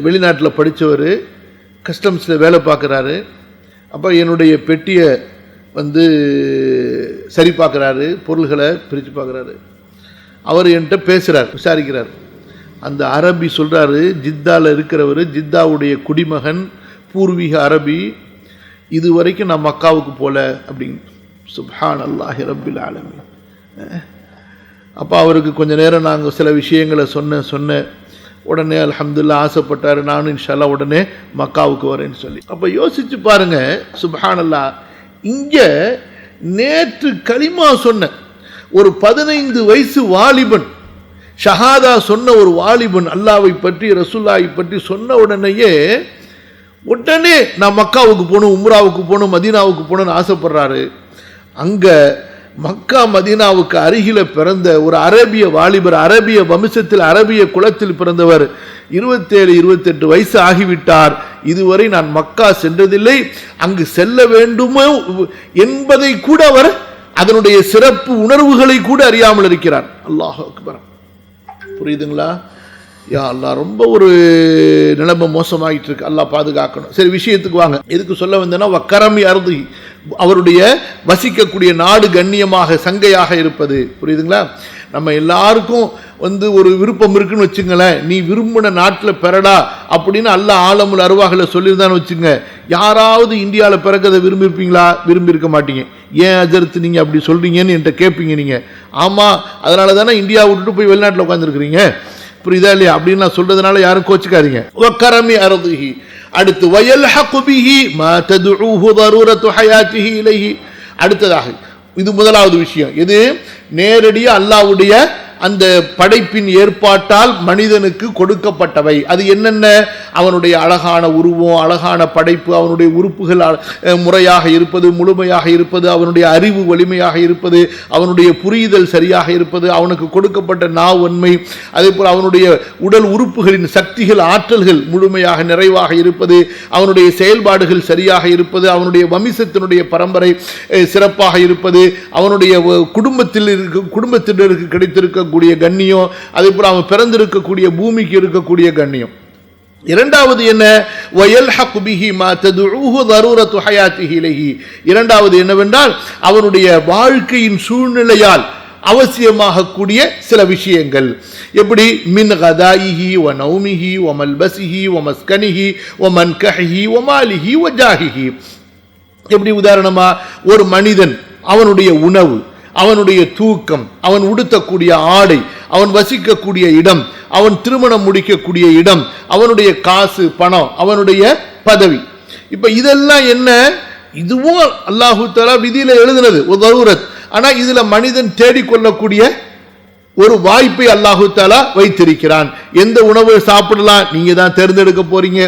வெளிநாட்டில் படித்தவர், கஸ்டம்ஸில் வேலை பார்க்குறாரு. அப்போ என்னுடைய பெட்டியை சரி பார்க்குறாரு, பொருள்களை பிரித்து பார்க்குறாரு. அவர் என்கிட்ட பேசுகிறார், விசாரிக்கிறார். அந்த அரபி சொல்கிறாரு, ஜித்தாவில் இருக்கிறவர், ஜித்தாவுடைய குடிமகன், பூர்வீக அரபி, இது வரைக்கும் நான் மக்காவுக்கு போகல அப்படின்னு. சுப்ஹான் அல்லாஹி ரப்பில் ஆலமீன். அப்போ அவருக்கு கொஞ்ச நேரம் நாங்கள் சில விஷயங்களை சொன்ன உடனே அல்ஹம்துலில்லாஹ் ஆசைப்பட்டார், நானும் இன்ஷா அல்லாஹ் உடனே மக்காவுக்கு வரேன்னு சொல்லி. அப்போ யோசிச்சு பாருங்க, சுப்ஹானல்லாஹ், இங்கே நேற்று கலிமா சொன்ன ஒரு 15 வயசு வாலிபன், ஷஹாதா சொன்ன ஒரு வாலிபன் அல்லாஹ்வை பற்றி ரசூலுல்லாஹை பற்றி சொன்ன உடனே நான் மக்காவுக்கு போகணும், உம்ராவுக்கு போகணும், மதீனாவுக்கு போகணும்னு ஆசைப்படுறாரு. அங்கே மக்கா மதீனாவுக்கு அருகில பிறந்த ஒரு அரபிய வாலிபர், அரபிய வம்சத்தில் அரபிய குலத்தில் பிறந்தவர், 27-28 வயசு ஆகிவிட்டார். இதுவரை நான் மக்கா சென்றதில்லை, அங்கு செல்ல வேண்டுமோ என்பதை கூட அவர், அதனுடைய சிறப்பு உணர்வுகளை கூட அறியாமல் இருக்கிறார். அல்லாஹ் அக்பர். புரியுதுங்களா? யா அல்லாஹ், ரொம்ப ஒரு நிலைமை மோசமாகிட்டு இருக்கு, அல்லாஹ் பாதுகாக்கணும். சரி, விஷயத்துக்கு வாங்க. எதுக்கு சொல்ல வந்தேன்னா, வக்கரமி அருதி, அவருடைய வசிக்கக்கூடிய நாடு கண்ணியமாக சங்கையாக இருப்பது. புரியுதுங்களா? நம்ம எல்லாருக்கும் ஒரு விருப்பம் இருக்குன்னு வச்சுங்களேன், நீ விரும்பின நாட்டில் பிறடா அப்படின்னு அல்லாஹ் ஆலமுல் அருவாஹில் சொல்லியிருந்தான்னு வச்சுங்க. யாராவது இந்தியாவில் பிறக்கதை விரும்பியிருப்பீங்களா? விரும்பியிருக்க மாட்டீங்க. ஏன் அஜர்த்து நீங்கள் அப்படி சொல்கிறீங்கன்னு என்கிட்ட கேட்பீங்க நீங்கள். ஆமாம், அதனால தானே இந்தியா விட்டுட்டு போய் வெளிநாட்டில் உட்காந்துருக்கிறீங்க. புரியுதா இல்லையா? அப்படின்னு நான் சொல்றதுனால யாரும் கோச்சிக்காதீங்க. வக்கரமி அர்திஹி. அடுத்து வயல்ஹகு பிஹி மா ததுஊஹு தரூரத்து ஹயாத்திஹி இலைஹி. அடுத்ததாக இது முதலாவது விஷயம். இது நேரடியாக அல்லாஹ்வுடைய அந்த படைப்பின் ஏற்பாட்டால் மனிதனுக்கு கொடுக்கப்பட்டவை. அது என்னென்ன? அவனுடைய அழகான உருவம், அழகான படைப்பு, அவனுடைய உறுப்புகள் முறையாக இருப்பது, முழுமையாக இருப்பது, அவனுடைய அறிவு வலிமையாக இருப்பது, அவனுடைய புரிதல் சரியாக இருப்பது, அவனுக்கு கொடுக்கப்பட்ட நாவன்மை, அதே போல் அவனுடைய உடல் உறுப்புகளின் சக்திகள், ஆற்றல்கள் முழுமையாக நிறைவாக இருப்பது, அவனுடைய செயல்பாடுகள் சரியாக இருப்பது, அவனுடைய வம்சத்தினுடைய பரம்பரை சிறப்பாக இருப்பது, அவனுடைய குடும்பத்தினருக்கு கிடைத்திருக்கக்கூடிய கண்ணியம், அதே போல அவன் பிறந்திருக்கக்கூடிய பூமிக்கு இருக்கக்கூடிய கண்ணியம். இரண்டாவது என்ன? வயல்ஹகு பிஹி மா ததுஉஹு தரூரத்து ஹயாத்திஹி இலைஹி. இரண்டாவது என்னவென்றால் அவனுடைய வாழ்க்கையின் சூழ்நிலையால் அவசியமாக கூடிய சில விஷயங்கள். எப்படி? மின் கதாயிஹி வ நௌமிஹி வ மல்பஸிஹி வ மஸ்கனிஹி வ மன்கஹிஹி வ மாலிஹி வ ஜாஹிஹி. எப்படி? உதாரணமா, ஒரு மனிதன் அவனுடைய உணவு, அவனுடைய தூக்கம், அவன் உடுத்தக்கூடிய ஆடை, அவன் வசிக்கக்கூடிய இடம், அவன் திருமணம் முடிக்கக்கூடிய இடம், அவனுடைய காசு பணம், அவனுடைய பதவி. இப்ப இதெல்லாம் என்ன? இதுவும் அல்லாஹு தஆலா விதியில எழுதுனது ஒரு தரூரத். ஆனா இதுல மனிதன் தேடிக்கொள்ளக்கூடிய ஒரு வாய்ப்பை அல்லாஹு தஆலா வைத்திருக்கிறான். எந்த உணவை சாப்பிடலாம், நீங்க தான் தேர்ந்தெடுக்க போறீங்க.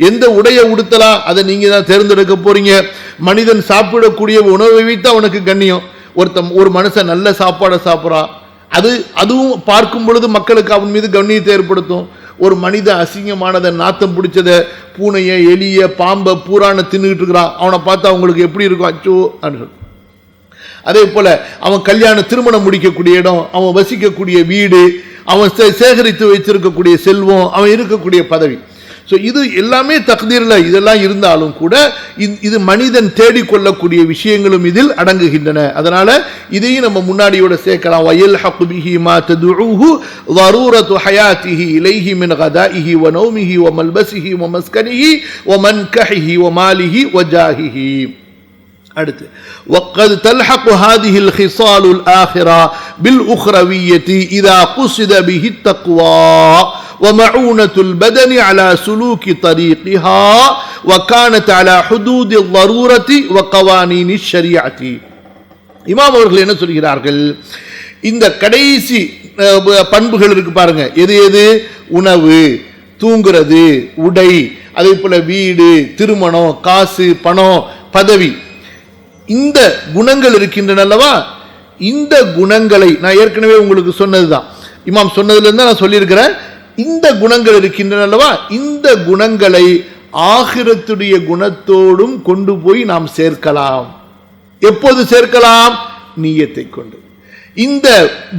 எந்த உடையை உடுத்தலாம், அதை நீங்க தான் தேர்ந்தெடுக்க போறீங்க. மனிதன் சாப்பிடக்கூடிய உணவை வைத்து அவனுக்கு கண்ணியம். ஒரு மனுஷன் நல்ல சாப்பாடை சாப்பிட்றான், அதுவும் பார்க்கும் பொழுது மக்களுக்கு அவன் மீது கண்ணியத்தை ஏற்படுத்தும். ஒரு மனிதன் அசிங்கமானதை, நாத்தம் பிடிச்சதை, பூனையை, எலிய, பாம்பை, பூரான தின்னுகிட்டு இருக்கிறான், அவனை பார்த்தா அவங்களுக்கு எப்படி இருக்கும்? அச்சோ அப்படின்னு. அதே போல அவன் திருமணம் முடிக்கக்கூடிய இடம், அவன் வசிக்கக்கூடிய வீடு, அவன் சேகரித்து வைத்திருக்கக்கூடிய செல்வம், அவன் இருக்கக்கூடிய பதவி. ஸோ இது எல்லாமே தக்தீர்ல இதெல்லாம் இருந்தாலும் கூட இது மனிதன் தேடிக்கொள்ளக்கூடிய விஷயங்களும் இதில் அடங்குகின்றன. அதனால இதையும் நம்ம முன்னாடியோட சேர்க்கலாம். வயல்ஹகு பிஹி மா ததுஉஹு தரூரத்து ஹயாத்திஹி இலைஹி மின் கதாஇஹி வ நௌமிஹி வ மல்பஸிஹி வ மஸ்கனிஹி வ மன்கஹிஹி வ மாலிஹி வ ஜாஹிஹி. அடுத்து وقد تلحق هذه الخصال الآخرة بالأخروية إذا قصد به التقوى ومعونة البدن على سلوك طريقها وكانت على حدود الضرورة وقوانين الشريعة. இமாம் அவர்கள் என்ன சொல்கிறார்கள்? இந்த கடைசி பண்புகள் இருக்கு பாருங்க. எது எது? உணவு, தூங்குறது, உடை, அதே போல வீடு, திருமணம், காசு, பணம், பதவி, இந்த குணங்கள் இருக்கின்றன அல்லவா? இந்த குணங்களை நான் ஏற்கனவே உங்களுக்கு சொன்னதுதான், இமாம் சொன்னதுல இருந்து நான் சொல்லியிருக்கிறேன். இந்த குணங்கள் இருக்கின்றன அல்லவா? இந்த குணங்களை ஆகிரத்துடைய குணத்தோடும் கொண்டு போய் நாம் சேர்க்கலாம். எப்போது சேர்க்கலாம்? நியத்தை கொண்டு. இந்த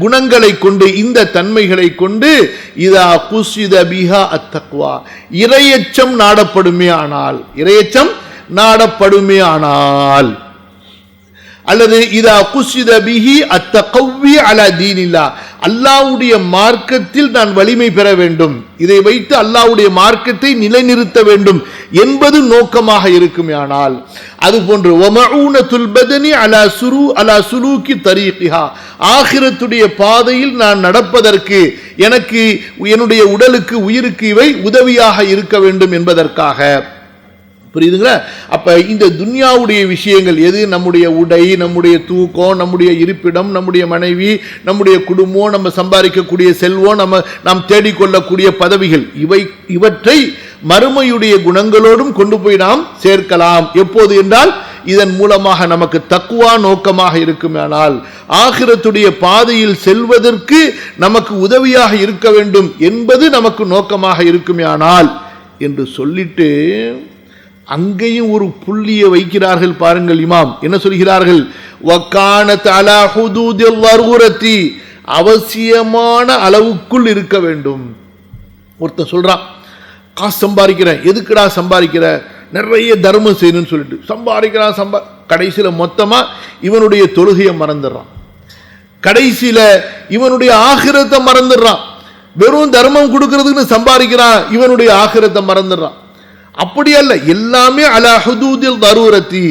குணங்களை கொண்டு, இந்த தன்மைகளை கொண்டு, இதா குஸித பிஹா அத்தக்வா, இறையச்சம் நாடப்படுமே ஆனால், இறையச்சம் நாடப்படுமே ஆனால், அல்லது இதா குஸித பிஹி அத்தகவ்வி அலா தீனில்லா, அல்லாஹ்வுடைய மார்க்கத்தில் நான் வலிமை பெற வேண்டும், இதை வைத்து அல்லாஹ்வுடைய மார்க்கத்தை நிலைநிறுத்த வேண்டும் என்பது நோக்கமாக இருக்குமானால், அதுபோன்று வமஊனத்துல் பதனி அலா சுலூகி தரீகிஹா, ஆகிரத்துடைய பாதையில் நான் நடப்பதற்கு எனக்கு, என்னுடைய உடலுக்கு, உயிருக்கு இவை உதவியாக இருக்க வேண்டும் என்பதற்காக. புரியுதுங்களா? அப்ப இந்த துன்யாவுடைய விஷயங்கள் எது? நம்முடைய உடை, நம்முடைய தூக்கம், நம்முடைய இருப்பிடம், நம்முடைய மனைவி, நம்முடைய குடும்பம், நம்ம சம்பாதிக்கக்கூடிய செல்வம், நாம் தேடிக்கொள்ளக்கூடிய பதவிகள், இவற்றை மறுமையுடைய குணங்களோடும் கொண்டு போய் நாம் சேர்க்கலாம். எப்போது என்றால், இதன் மூலமாக நமக்கு தக்வா நோக்கமாக இருக்குமானால், ஆகிரத்துடைய பாதையில் செல்வதற்கு நமக்கு உதவியாக இருக்க வேண்டும் என்பது நமக்கு நோக்கமாக இருக்குமானால் என்று சொல்லிட்டு அங்கேயும் ஒரு புள்ளியை வைக்கிறார்கள் பாருங்கள். இமாம் என்ன சொல்கிறார்கள்? வகானத் அலா ஹுதூதில் தரூரத்தி, அவசியமான அளவுக்குள் இருக்க வேண்டும். ஒருத்தன் சொல்றான், காசு சம்பாதிக்கிறேன், எதுக்குடா சம்பாதிக்கிற, நிறைய தர்மம் செய்யணும்னு சொல்லிட்டு சம்பாதிக்கிறான். கடைசியில மொத்தமா இவனுடைய தொழுகையை மறந்துடுறான், கடைசியில இவனுடைய ஆகிரத்தை மறந்துடுறான். வெறும் தர்மம் கொடுக்கறதுக்கு சம்பாதிக்கிறான், இவனுடைய ஆகிரத்தை மறந்துடுறான். அப்படி அல்ல, எல்லாமே அலா ஹுதூதில் தரூரத்தி,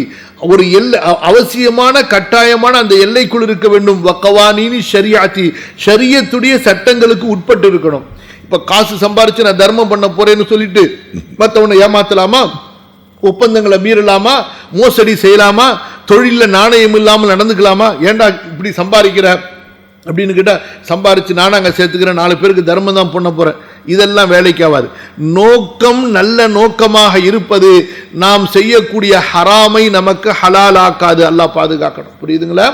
ஒரு எல்லை, அவசியமான கட்டாயமான அந்த எல்லைக்குள் இருக்க வேண்டும். வகவானீனி ஷரியாத்தி, ஷரியத்துடைய சட்டங்களுக்கு உட்பட்டு இருக்கணும். இப்ப காசு சம்பாரிச்சு நான் தர்மம் பண்ண போறேன்னு சொல்லிட்டு மற்றவனை ஏமாத்தலாமா? ஒப்பந்தங்களை மீறலாமா? மோசடி செய்யலாமா? தொழில நாணயம் இல்லாமல் நடந்துக்கலாமா? ஏண்டா இப்படி சம்பாதிக்கிற, அப்படின்னு கேட்டால் சம்பாரித்து நானும் அங்கே சேர்த்துக்கிறேன், 4 பேருக்கு தர்மம் தான் பண்ண போகிறேன், இதெல்லாம் வேலைக்கு ஆகாது. நோக்கம் நல்ல நோக்கமாக இருப்பது நாம் செய்யக்கூடிய ஹராமை நமக்கு ஹலாலாக்காது. அல்லாஹ் பாதுகாக்கணும். புரியுதுங்களா?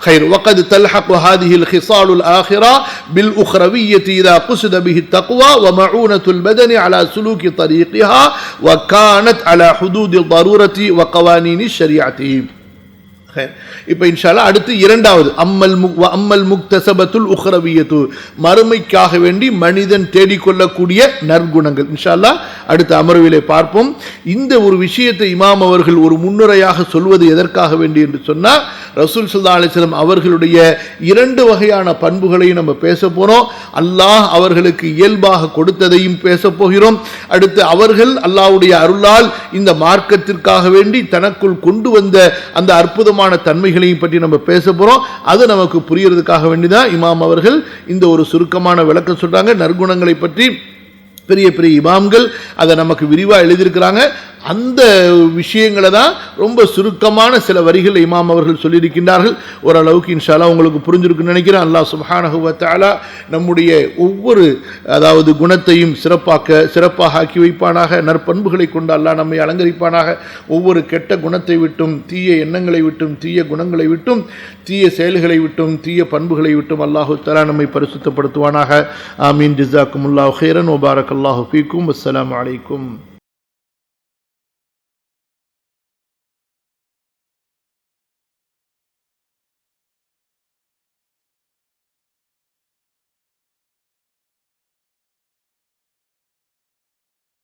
خير وقد تلحق هذه الخصال الآخرة بالأخروية إذا قصد به التقوى ومعونة البدن على سلوك طريقها وكانت على حدود الضرورة وقوانين الشريعة. இப்போ இன்ஷா அல்லாஹ் அடுத்து இரண்டாவது அம்மல் முக்தசபத்துல் உக்ரவியத்து, மறுமைக்காக வேண்டி மனிதன் தேடிக்கொள்ளக்கூடிய நற்குணங்கள். இன்ஷா அல்லாஹ் அடுத்த அமர்விலே பார்ப்போம். இந்த ஒரு விஷயத்தை இமாம் அவர்கள் ஒரு முன்னுரையாக சொல்வது எதற்காக வேண்டி என்று சொன்னால், ரசூல் ஸல்லல்லாஹு அலைஹி வஸல்லம் அவர்களுடைய 2 வகையான பண்புகளையும் நம்ம பேச போறோம். அல்லாஹ் அவர்களுக்கு இயல்பாக கொடுத்ததையும் பேச போகிறோம். அடுத்து அவர்கள் அல்லாஹ்வுடைய அருளால் இந்த மார்க்கத்திற்காக வேண்டி தனக்குள் கொண்டு வந்த அந்த அற்புதமான தன்மைகளையும் பற்றி நம்ம பேச போறோம். அது நமக்கு புரியறதுக்காக வேண்டிதான் இமாம் அவர்கள் இந்த ஒரு சுருக்கமான விளக்கம் சொல்றாங்க. நற்குணங்களை பற்றி பெரிய பெரிய இமாம்கள் அதை நமக்கு விரிவாக எழுதியிருக்கிறாங்க. அந்த விஷயங்களை தான் ரொம்ப சுருக்கமான சில வரிகள் இமாம் அவர்கள் சொல்லியிருக்கின்றார்கள். ஓரளவுக்கு இன்ஷா அல்லாஹ் உங்களுக்கு புரிஞ்சிருக்குன்னு நினைக்கிறேன். அல்லாஹ் சுப்ஹானஹு வ தஆலா நம்முடைய ஒவ்வொரு குணத்தையும் சிறப்பாக ஆக்கி வைப்பானாக. நற்பண்புகளை கொண்டு அல்லாஹ் நம்மை அலங்கரிப்பானாக. ஒவ்வொரு கெட்ட குணத்தை விட்டும், தீய எண்ணங்களை விட்டும், தீய குணங்களை விட்டும், தீய செயல்களை விட்டும், தீய பண்புகளை விட்டும் அல்லாஹு தஆலா நம்மை பரிசுத்தப்படுத்துவானாக. ஆமீன். ஜஸாக்குமுல்லாஹு கைரன் வ பாரக்கல்லாஹு ஃபீக்கும். அஸ்ஸலாமு அலைக்கும்.